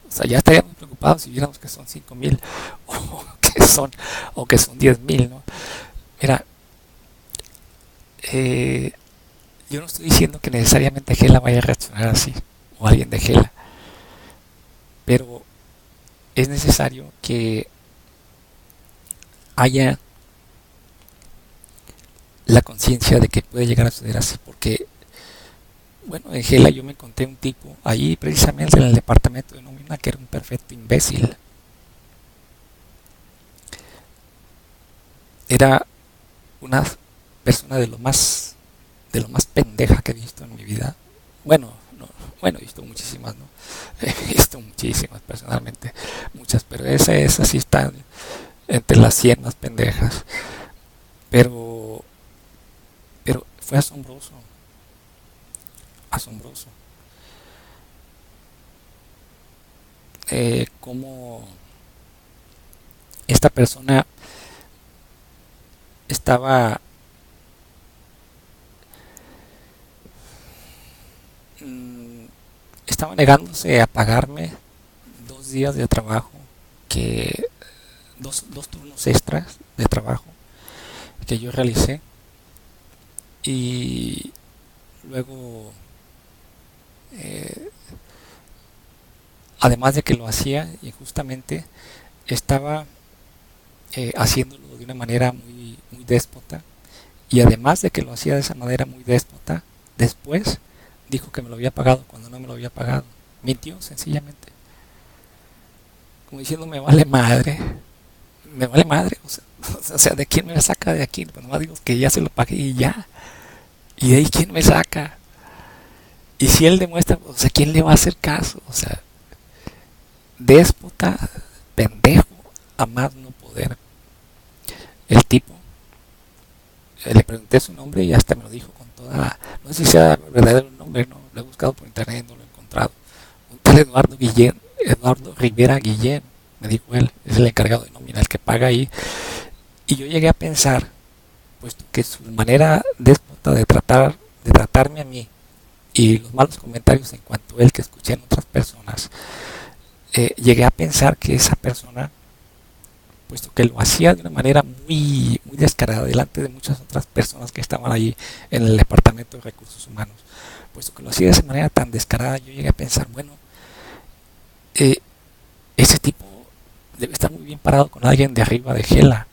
O sea, ya estaríamos preocupados si viéramos que son 5000 o o que son 10,000, ¿no? Mira, eh, yo no estoy diciendo que necesariamente Gela vaya a reaccionar así, o alguien de Gela, pero es necesario que haya la conciencia de que puede llegar a suceder así, porque, bueno, en Gela yo me encontré un tipo ahí precisamente en el departamento de nómina que era un perfecto imbécil. Era una persona de lo más pendeja que he visto en mi vida. Bueno, no, bueno, he visto muchísimas, ¿no? He visto muchísimas personalmente, muchas, pero esa sí está entre las 100 más pendejas. Pero, pero fue asombroso, asombroso. Cómo esta persona estaba estaba negándose a pagarme 2 días de trabajo, que dos turnos extras de trabajo que yo realicé. Y luego, eh, además de que lo hacía injustamente, estaba haciéndolo de una manera muy déspota. Y además de que lo hacía de esa manera muy déspota, después dijo que me lo había pagado cuando no me lo había pagado. Mintió sencillamente, como diciendo me vale madre, o sea, ¿de quién me saca de aquí? Pues nomás digo que ya se lo pagué y ya. ¿Y de ahí quién me saca? Y si él demuestra, o sea, ¿quién le va a hacer caso? O sea, déspota, pendejo, a más no poder. El tipo, le pregunté su nombre y hasta me lo dijo con toda, no sé si sea verdadero el nombre, no, lo he buscado por internet, no lo he encontrado. Un tal Eduardo Guillén, Eduardo Rivera Guillén, me dijo él, es el encargado de nómina, el que paga ahí. Y yo llegué a pensar, puesto que su manera déspota de tratarme a mí y los malos comentarios en cuanto a él que escuché en otras personas, llegué a pensar que esa persona, puesto que lo hacía de una manera muy descarada delante de muchas otras personas que estaban allí en el departamento de recursos humanos, puesto que lo hacía de esa manera tan descarada, yo llegué a pensar, bueno, eh, ese tipo debe estar muy bien parado con alguien de arriba de Gela,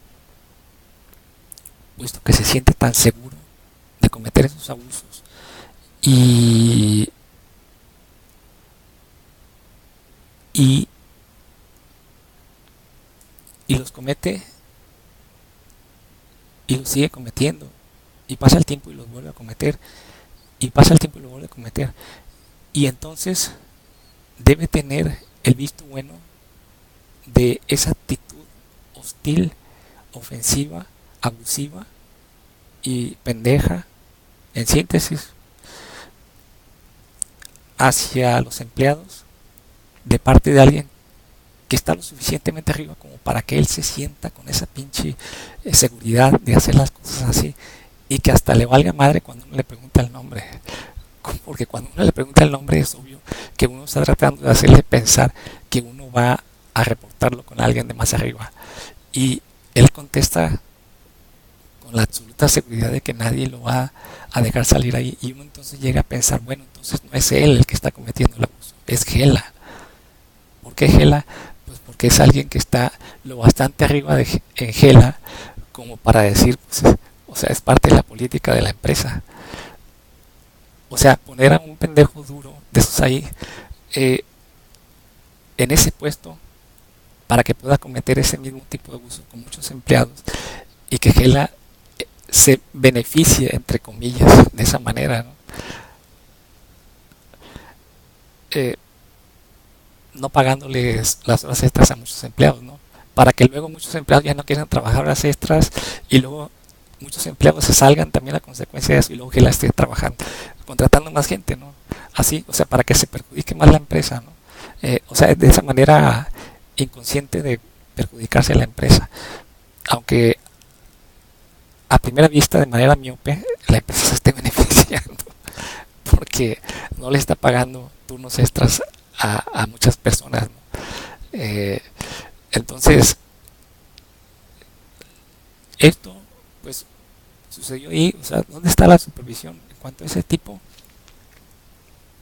puesto que se siente tan seguro de cometer esos abusos y, y, y los comete y los sigue cometiendo, y pasa el tiempo y los vuelve a cometer, y pasa el tiempo y lo vuelve a cometer, y entonces debe tener el visto bueno de esa actitud hostil, ofensiva, abusiva y pendeja, en síntesis, hacia los empleados de parte de alguien que está lo suficientemente arriba como para que él se sienta con esa pinche seguridad de hacer las cosas así, y que hasta le valga madre cuando uno le pregunta el nombre. Porque cuando uno le pregunta el nombre es obvio que uno está tratando de hacerle pensar que uno va a reportarlo con alguien de más arriba. Y él contesta con la absoluta seguridad de que nadie lo va a dejar salir ahí. Y uno entonces llega a pensar, bueno, entonces no es él el que está cometiendo el abuso, es Gela. ¿Por qué Gela? Pues porque es alguien que está lo bastante arriba en Gela como para decir, pues, o sea, es parte de la política de la empresa. O sea, poner a un pendejo duro de esos ahí, eh, en ese puesto para que pueda cometer ese mismo tipo de abuso con muchos empleados, y que Gela se beneficie, entre comillas, de esa manera, ¿no? Eh, no pagándoles las horas extras a muchos empleados, ¿no? Para que luego muchos empleados ya no quieran trabajar horas extras, y luego muchos empleados se salgan también a consecuencia de eso, y luego que la esté trabajando, contratando más gente, ¿no? Así, o sea, para que se perjudique más la empresa, ¿no? O sea, de esa manera inconsciente de perjudicarse a la empresa. Aunque a primera vista, de manera miope, la empresa se esté beneficiando porque no le está pagando turnos extras a muchas personas, ¿no? Eh, entonces, esto, pues, sucedió ahí. O sea, ¿dónde está la supervisión en cuanto a ese tipo?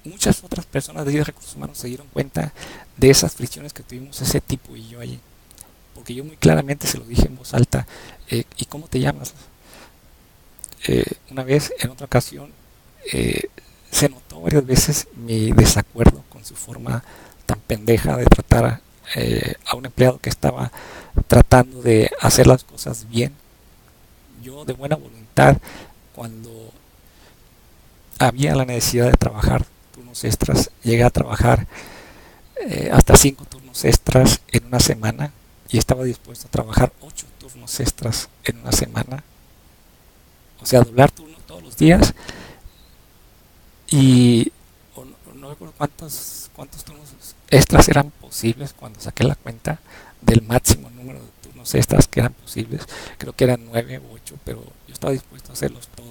Muchas otras personas de recursos humanos se dieron cuenta de esas fricciones que tuvimos ese tipo y yo allí, porque yo muy claramente se lo dije en voz alta. ¿Y cómo te llamas? Una vez, en otra ocasión, eh, se notó varias veces mi desacuerdo con su forma tan pendeja de tratar a un empleado que estaba tratando de hacer las cosas bien. Yo, de buena voluntad, cuando había la necesidad de trabajar turnos extras, llegué a trabajar hasta 5 turnos extras en una semana, y estaba dispuesto a trabajar 8 turnos extras en una semana. O sea, doblar turno todos los días. Y no recuerdo cuántos turnos extras eran posibles cuando saqué la cuenta del máximo número de turnos extras que eran posibles. Creo que eran 9 u 8, pero yo estaba dispuesto a hacerlos todos,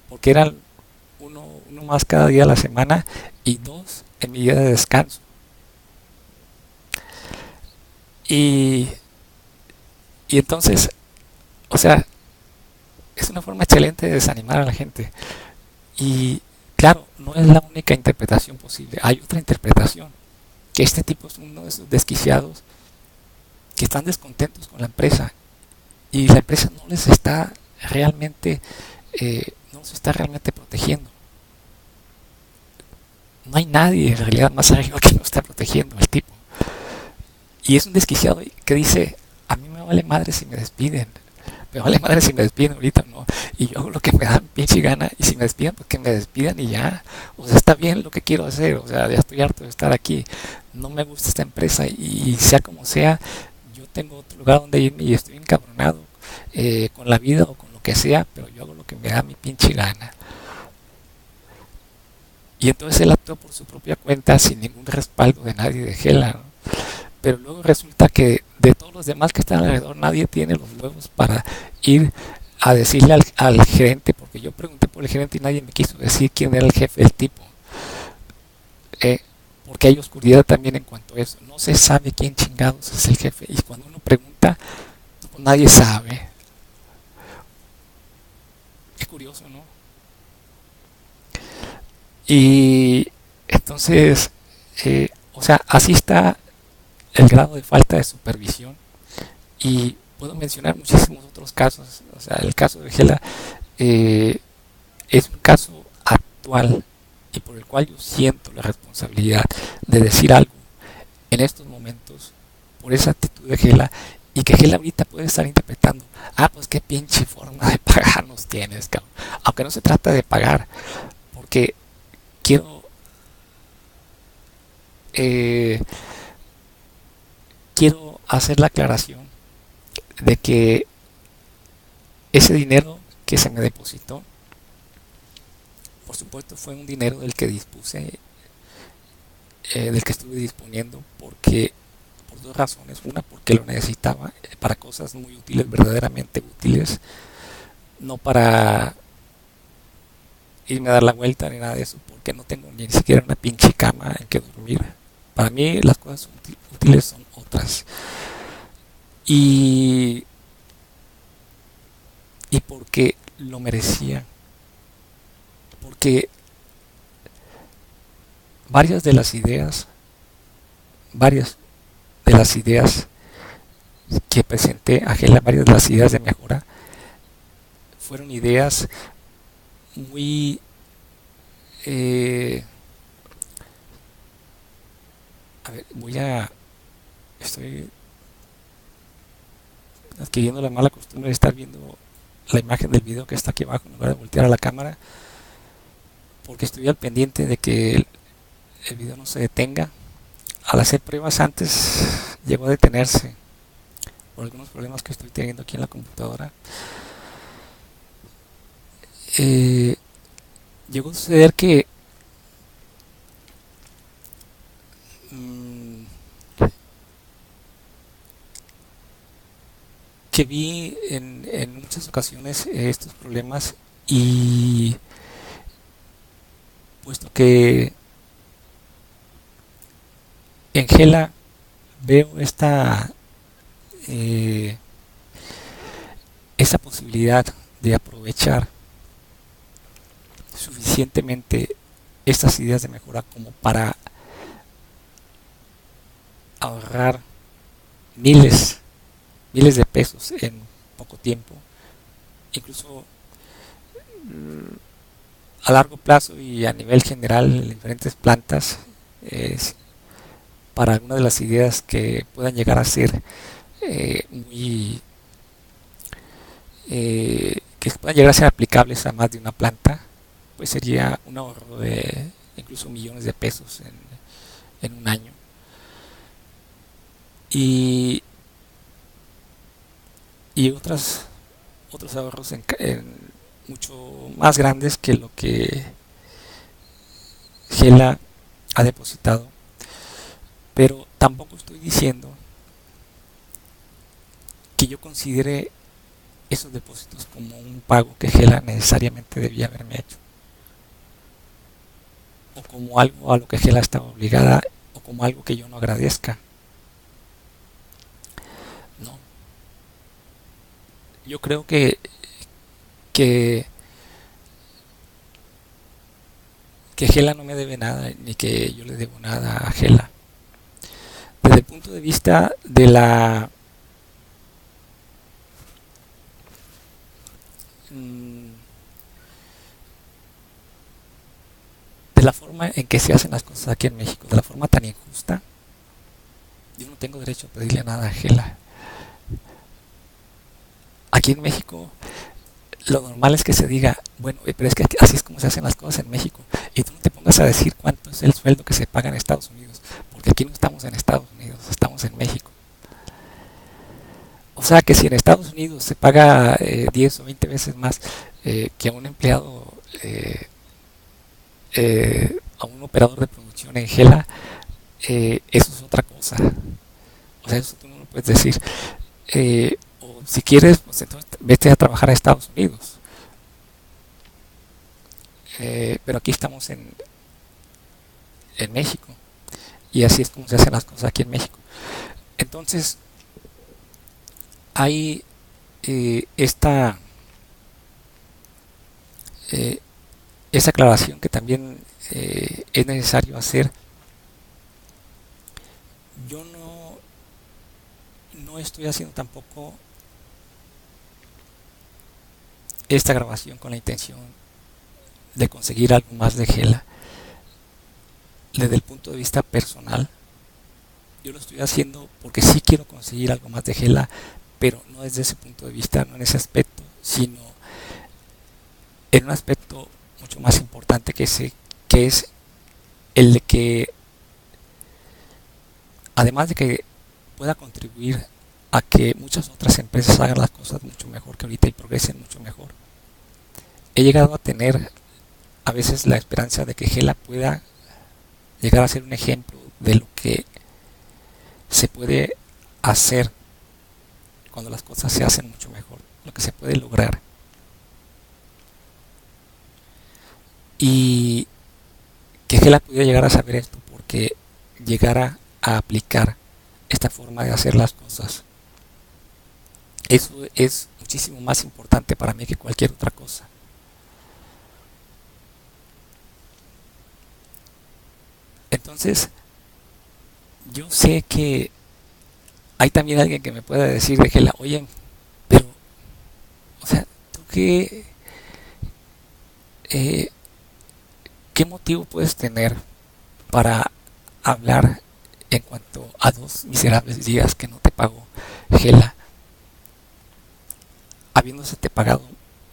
porque eran uno más cada día a la semana y dos en mi día de descanso. Y, y entonces, o sea, es una forma excelente de desanimar a la gente. Y claro, no es la única interpretación posible. Hay otra interpretación, que este tipo es uno de esos desquiciados que están descontentos con la empresa y la empresa no les está realmente, no los está realmente protegiendo. No hay nadie en realidad más arriba que lo está protegiendo al tipo. Y es un desquiciado que dice, a mí me vale madre si me despiden. Me vale madre si me despiden ahorita, ¿no? Y yo hago lo que me da pinche gana. Y si me despiden, pues que me despidan y ya. O sea, está bien lo que quiero hacer. O sea, ya estoy harto de estar aquí. No me gusta esta empresa. Y sea como sea, yo tengo otro lugar donde irme y estoy encabronado con la vida o con lo que sea. Pero yo hago lo que me da mi pinche gana. Y entonces él actuó por su propia cuenta sin ningún respaldo de nadie de Hela, ¿no? Pero luego resulta que de todos los demás que están alrededor nadie tiene los huevos para ir a decirle al gerente, porque yo pregunté por el gerente y nadie me quiso decir quién era el jefe del tipo, eh, porque hay oscuridad también en cuanto a eso, no se sabe quién chingados es el jefe y cuando uno pregunta pues nadie sabe. Qué curioso, ¿no? Y entonces, o sea, así está el grado de falta de supervisión. Y puedo mencionar muchísimos otros casos. O sea, el caso de Gela eh, es un caso actual y por el cual yo siento la responsabilidad de decir algo en estos momentos por esa actitud de Gela y que Gela ahorita puede estar interpretando, ah, pues qué pinche forma de pagarnos tienes, cabrón. Aunque no se trata de pagar, porque quiero, eh, quiero hacer la aclaración de que ese dinero que se me depositó, por supuesto, fue un dinero del que dispuse, del que estuve disponiendo, porque por dos razones. Una, porque lo necesitaba para cosas muy útiles, verdaderamente útiles, no para irme a dar la vuelta ni nada de eso, porque no tengo ni siquiera una pinche cama en que dormir. Para mí las cosas útiles son otras. Y, y porque lo merecía, porque varias de las ideas, varias de las ideas que presenté a Gela, varias de las ideas de mejora, fueron ideas muy a ver, estoy adquiriendo la mala costumbre de estar viendo la imagen del video que está aquí abajo en lugar de voltear a la cámara, porque estoy al pendiente de que el video no se detenga. Al hacer pruebas antes llegó a detenerse por algunos problemas que estoy teniendo aquí en la computadora. Eh, Llegó a suceder mm, que vi en muchas ocasiones estos problemas y puesto que en Gela veo eh, esta posibilidad de aprovechar suficientemente estas ideas de mejora como para ahorrar miles, miles de pesos en poco tiempo, incluso a largo plazo y a nivel general en diferentes plantas, eh, para algunas de las ideas que puedan llegar a ser muy que puedan llegar a ser aplicables a más de una planta, pues sería un ahorro de incluso millones de pesos en un año. Y, y otros ahorros mucho más grandes que lo que Gela ha depositado. Pero tampoco estoy diciendo que yo considere esos depósitos como un pago que Gela necesariamente debía haberme hecho. o como algo a lo que Gela estaba obligada, o como algo que yo no agradezca. No, yo creo que, que Gela no me debe nada, ni que yo le debo nada a Gela. Desde el punto de vista mm, de la forma en que se hacen las cosas aquí en México, de la forma tan injusta, yo no tengo derecho a pedirle nada a Gela. Aquí en México lo normal es que se diga, bueno, pero es que así es como se hacen las cosas en México. Y tú no te pongas a decir cuánto es el sueldo que se paga en Estados Unidos, porque aquí no estamos en Estados Unidos, estamos en México. O sea que si en Estados Unidos se paga 10 o 20 veces más que a un empleado, a un operador de producción en Gela, eso es otra cosa. O sea, eso tú no lo puedes decir. O si quieres, pues entonces vete a trabajar a Estados Unidos. Pero aquí estamos en México. Y así es como se hacen las cosas aquí en México. Entonces, hay esta eh, esa aclaración que también es necesario hacer. Yo no estoy haciendo tampoco esta grabación con la intención de conseguir algo más de Gela. Desde el punto de vista personal, yo lo estoy haciendo porque sí quiero conseguir algo más de Gela, pero no desde ese punto de vista, no en ese aspecto, sino en un aspecto mucho más importante que es el de que, además de que pueda contribuir a que muchas otras empresas hagan las cosas mucho mejor que ahorita y progresen mucho mejor, he llegado a tener a veces la esperanza de que Gela pueda llegar a ser un ejemplo de lo que se puede hacer cuando las cosas se hacen mucho mejor, lo que se puede lograr. Y que Gela pudiera llegar a saber esto porque llegara a aplicar esta forma de hacer las cosas. Eso es muchísimo más importante para mí que cualquier otra cosa. Entonces, yo sé que hay también alguien que me pueda decir de Gela, oye, pero, o sea, ¿tú eh, qué motivo puedes tener para hablar en cuanto a 2 miserables días que no te pagó Gela, habiéndose te pagado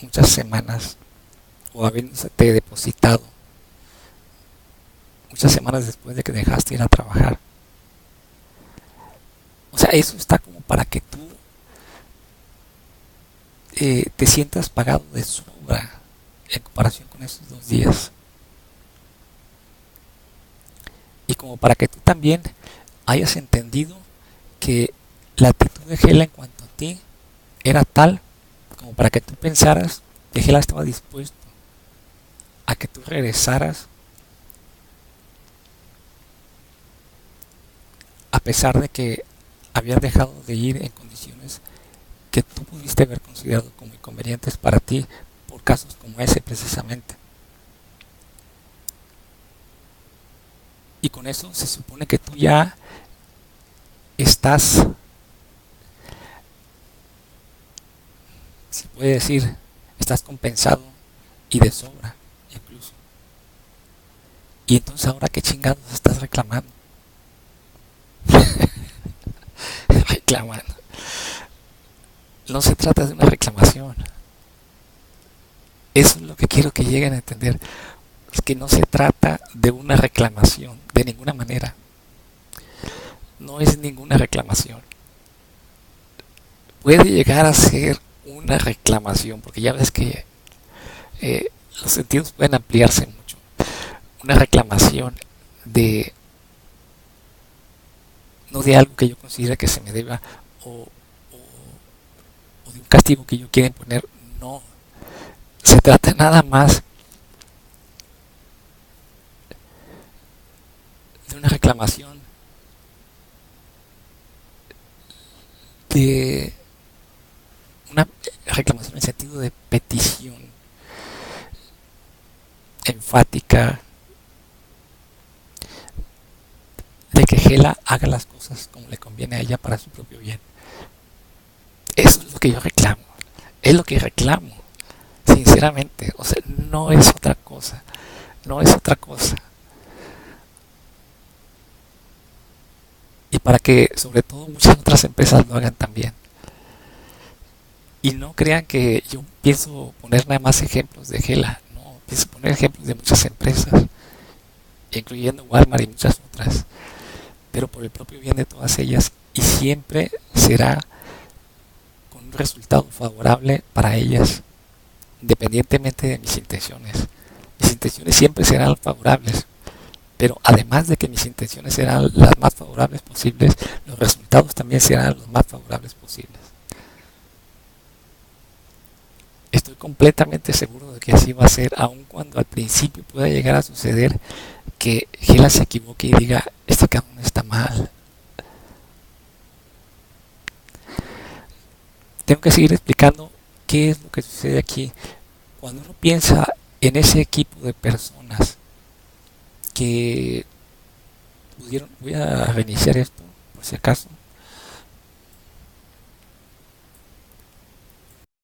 muchas semanas o habiéndose te depositado muchas semanas después de que dejaste ir a trabajar? O sea, eso está como para que tú te sientas pagado de sobra en comparación con esos 2 días. Y como para que tú también hayas entendido que la actitud de Gela en cuanto a ti era tal como para que tú pensaras que Gela estaba dispuesto a que tú regresaras a pesar de que habías dejado de ir en condiciones que tú pudiste haber considerado como inconvenientes para ti por casos como ese precisamente. Y con eso se supone que tú ya estás, si puede decir, estás compensado y de sobra incluso. Y entonces ahora qué chingados estás reclamando. Reclamando. No se trata de una reclamación. Eso es lo que quiero que lleguen a entender. Es que no se trata de una reclamación, de ninguna manera. No es ninguna reclamación. Puede llegar a ser una reclamación, porque ya ves que los sentidos pueden ampliarse mucho. Una reclamación de no de algo que yo considere que se me deba o de un castigo que yo quiera imponer. No, se trata nada más de una reclamación, de una reclamación en sentido de petición enfática de que Gela haga las cosas como le conviene a ella para su propio bien. Eso es lo que yo reclamo, es lo que reclamo, sinceramente. O sea, no es otra cosa, no es otra cosa. Y para que sobre todo muchas otras empresas lo hagan también. Y no crean que yo pienso poner nada más ejemplos de Gela, no, pienso poner ejemplos de muchas empresas, incluyendo Walmart y muchas otras, pero por el propio bien de todas ellas, y siempre será con un resultado favorable para ellas, independientemente de mis intenciones. Mis intenciones siempre serán favorables, pero además de que mis intenciones serán las más favorables posibles, los resultados también serán los más favorables posibles. Estoy completamente seguro de que así va a ser, aun cuando al principio pueda llegar a suceder que Gela se equivoque y diga, este cabrón está mal. Tengo que seguir explicando qué es lo que sucede aquí. Cuando uno piensa en ese equipo de personas que pudieron, voy a reiniciar esto por si acaso,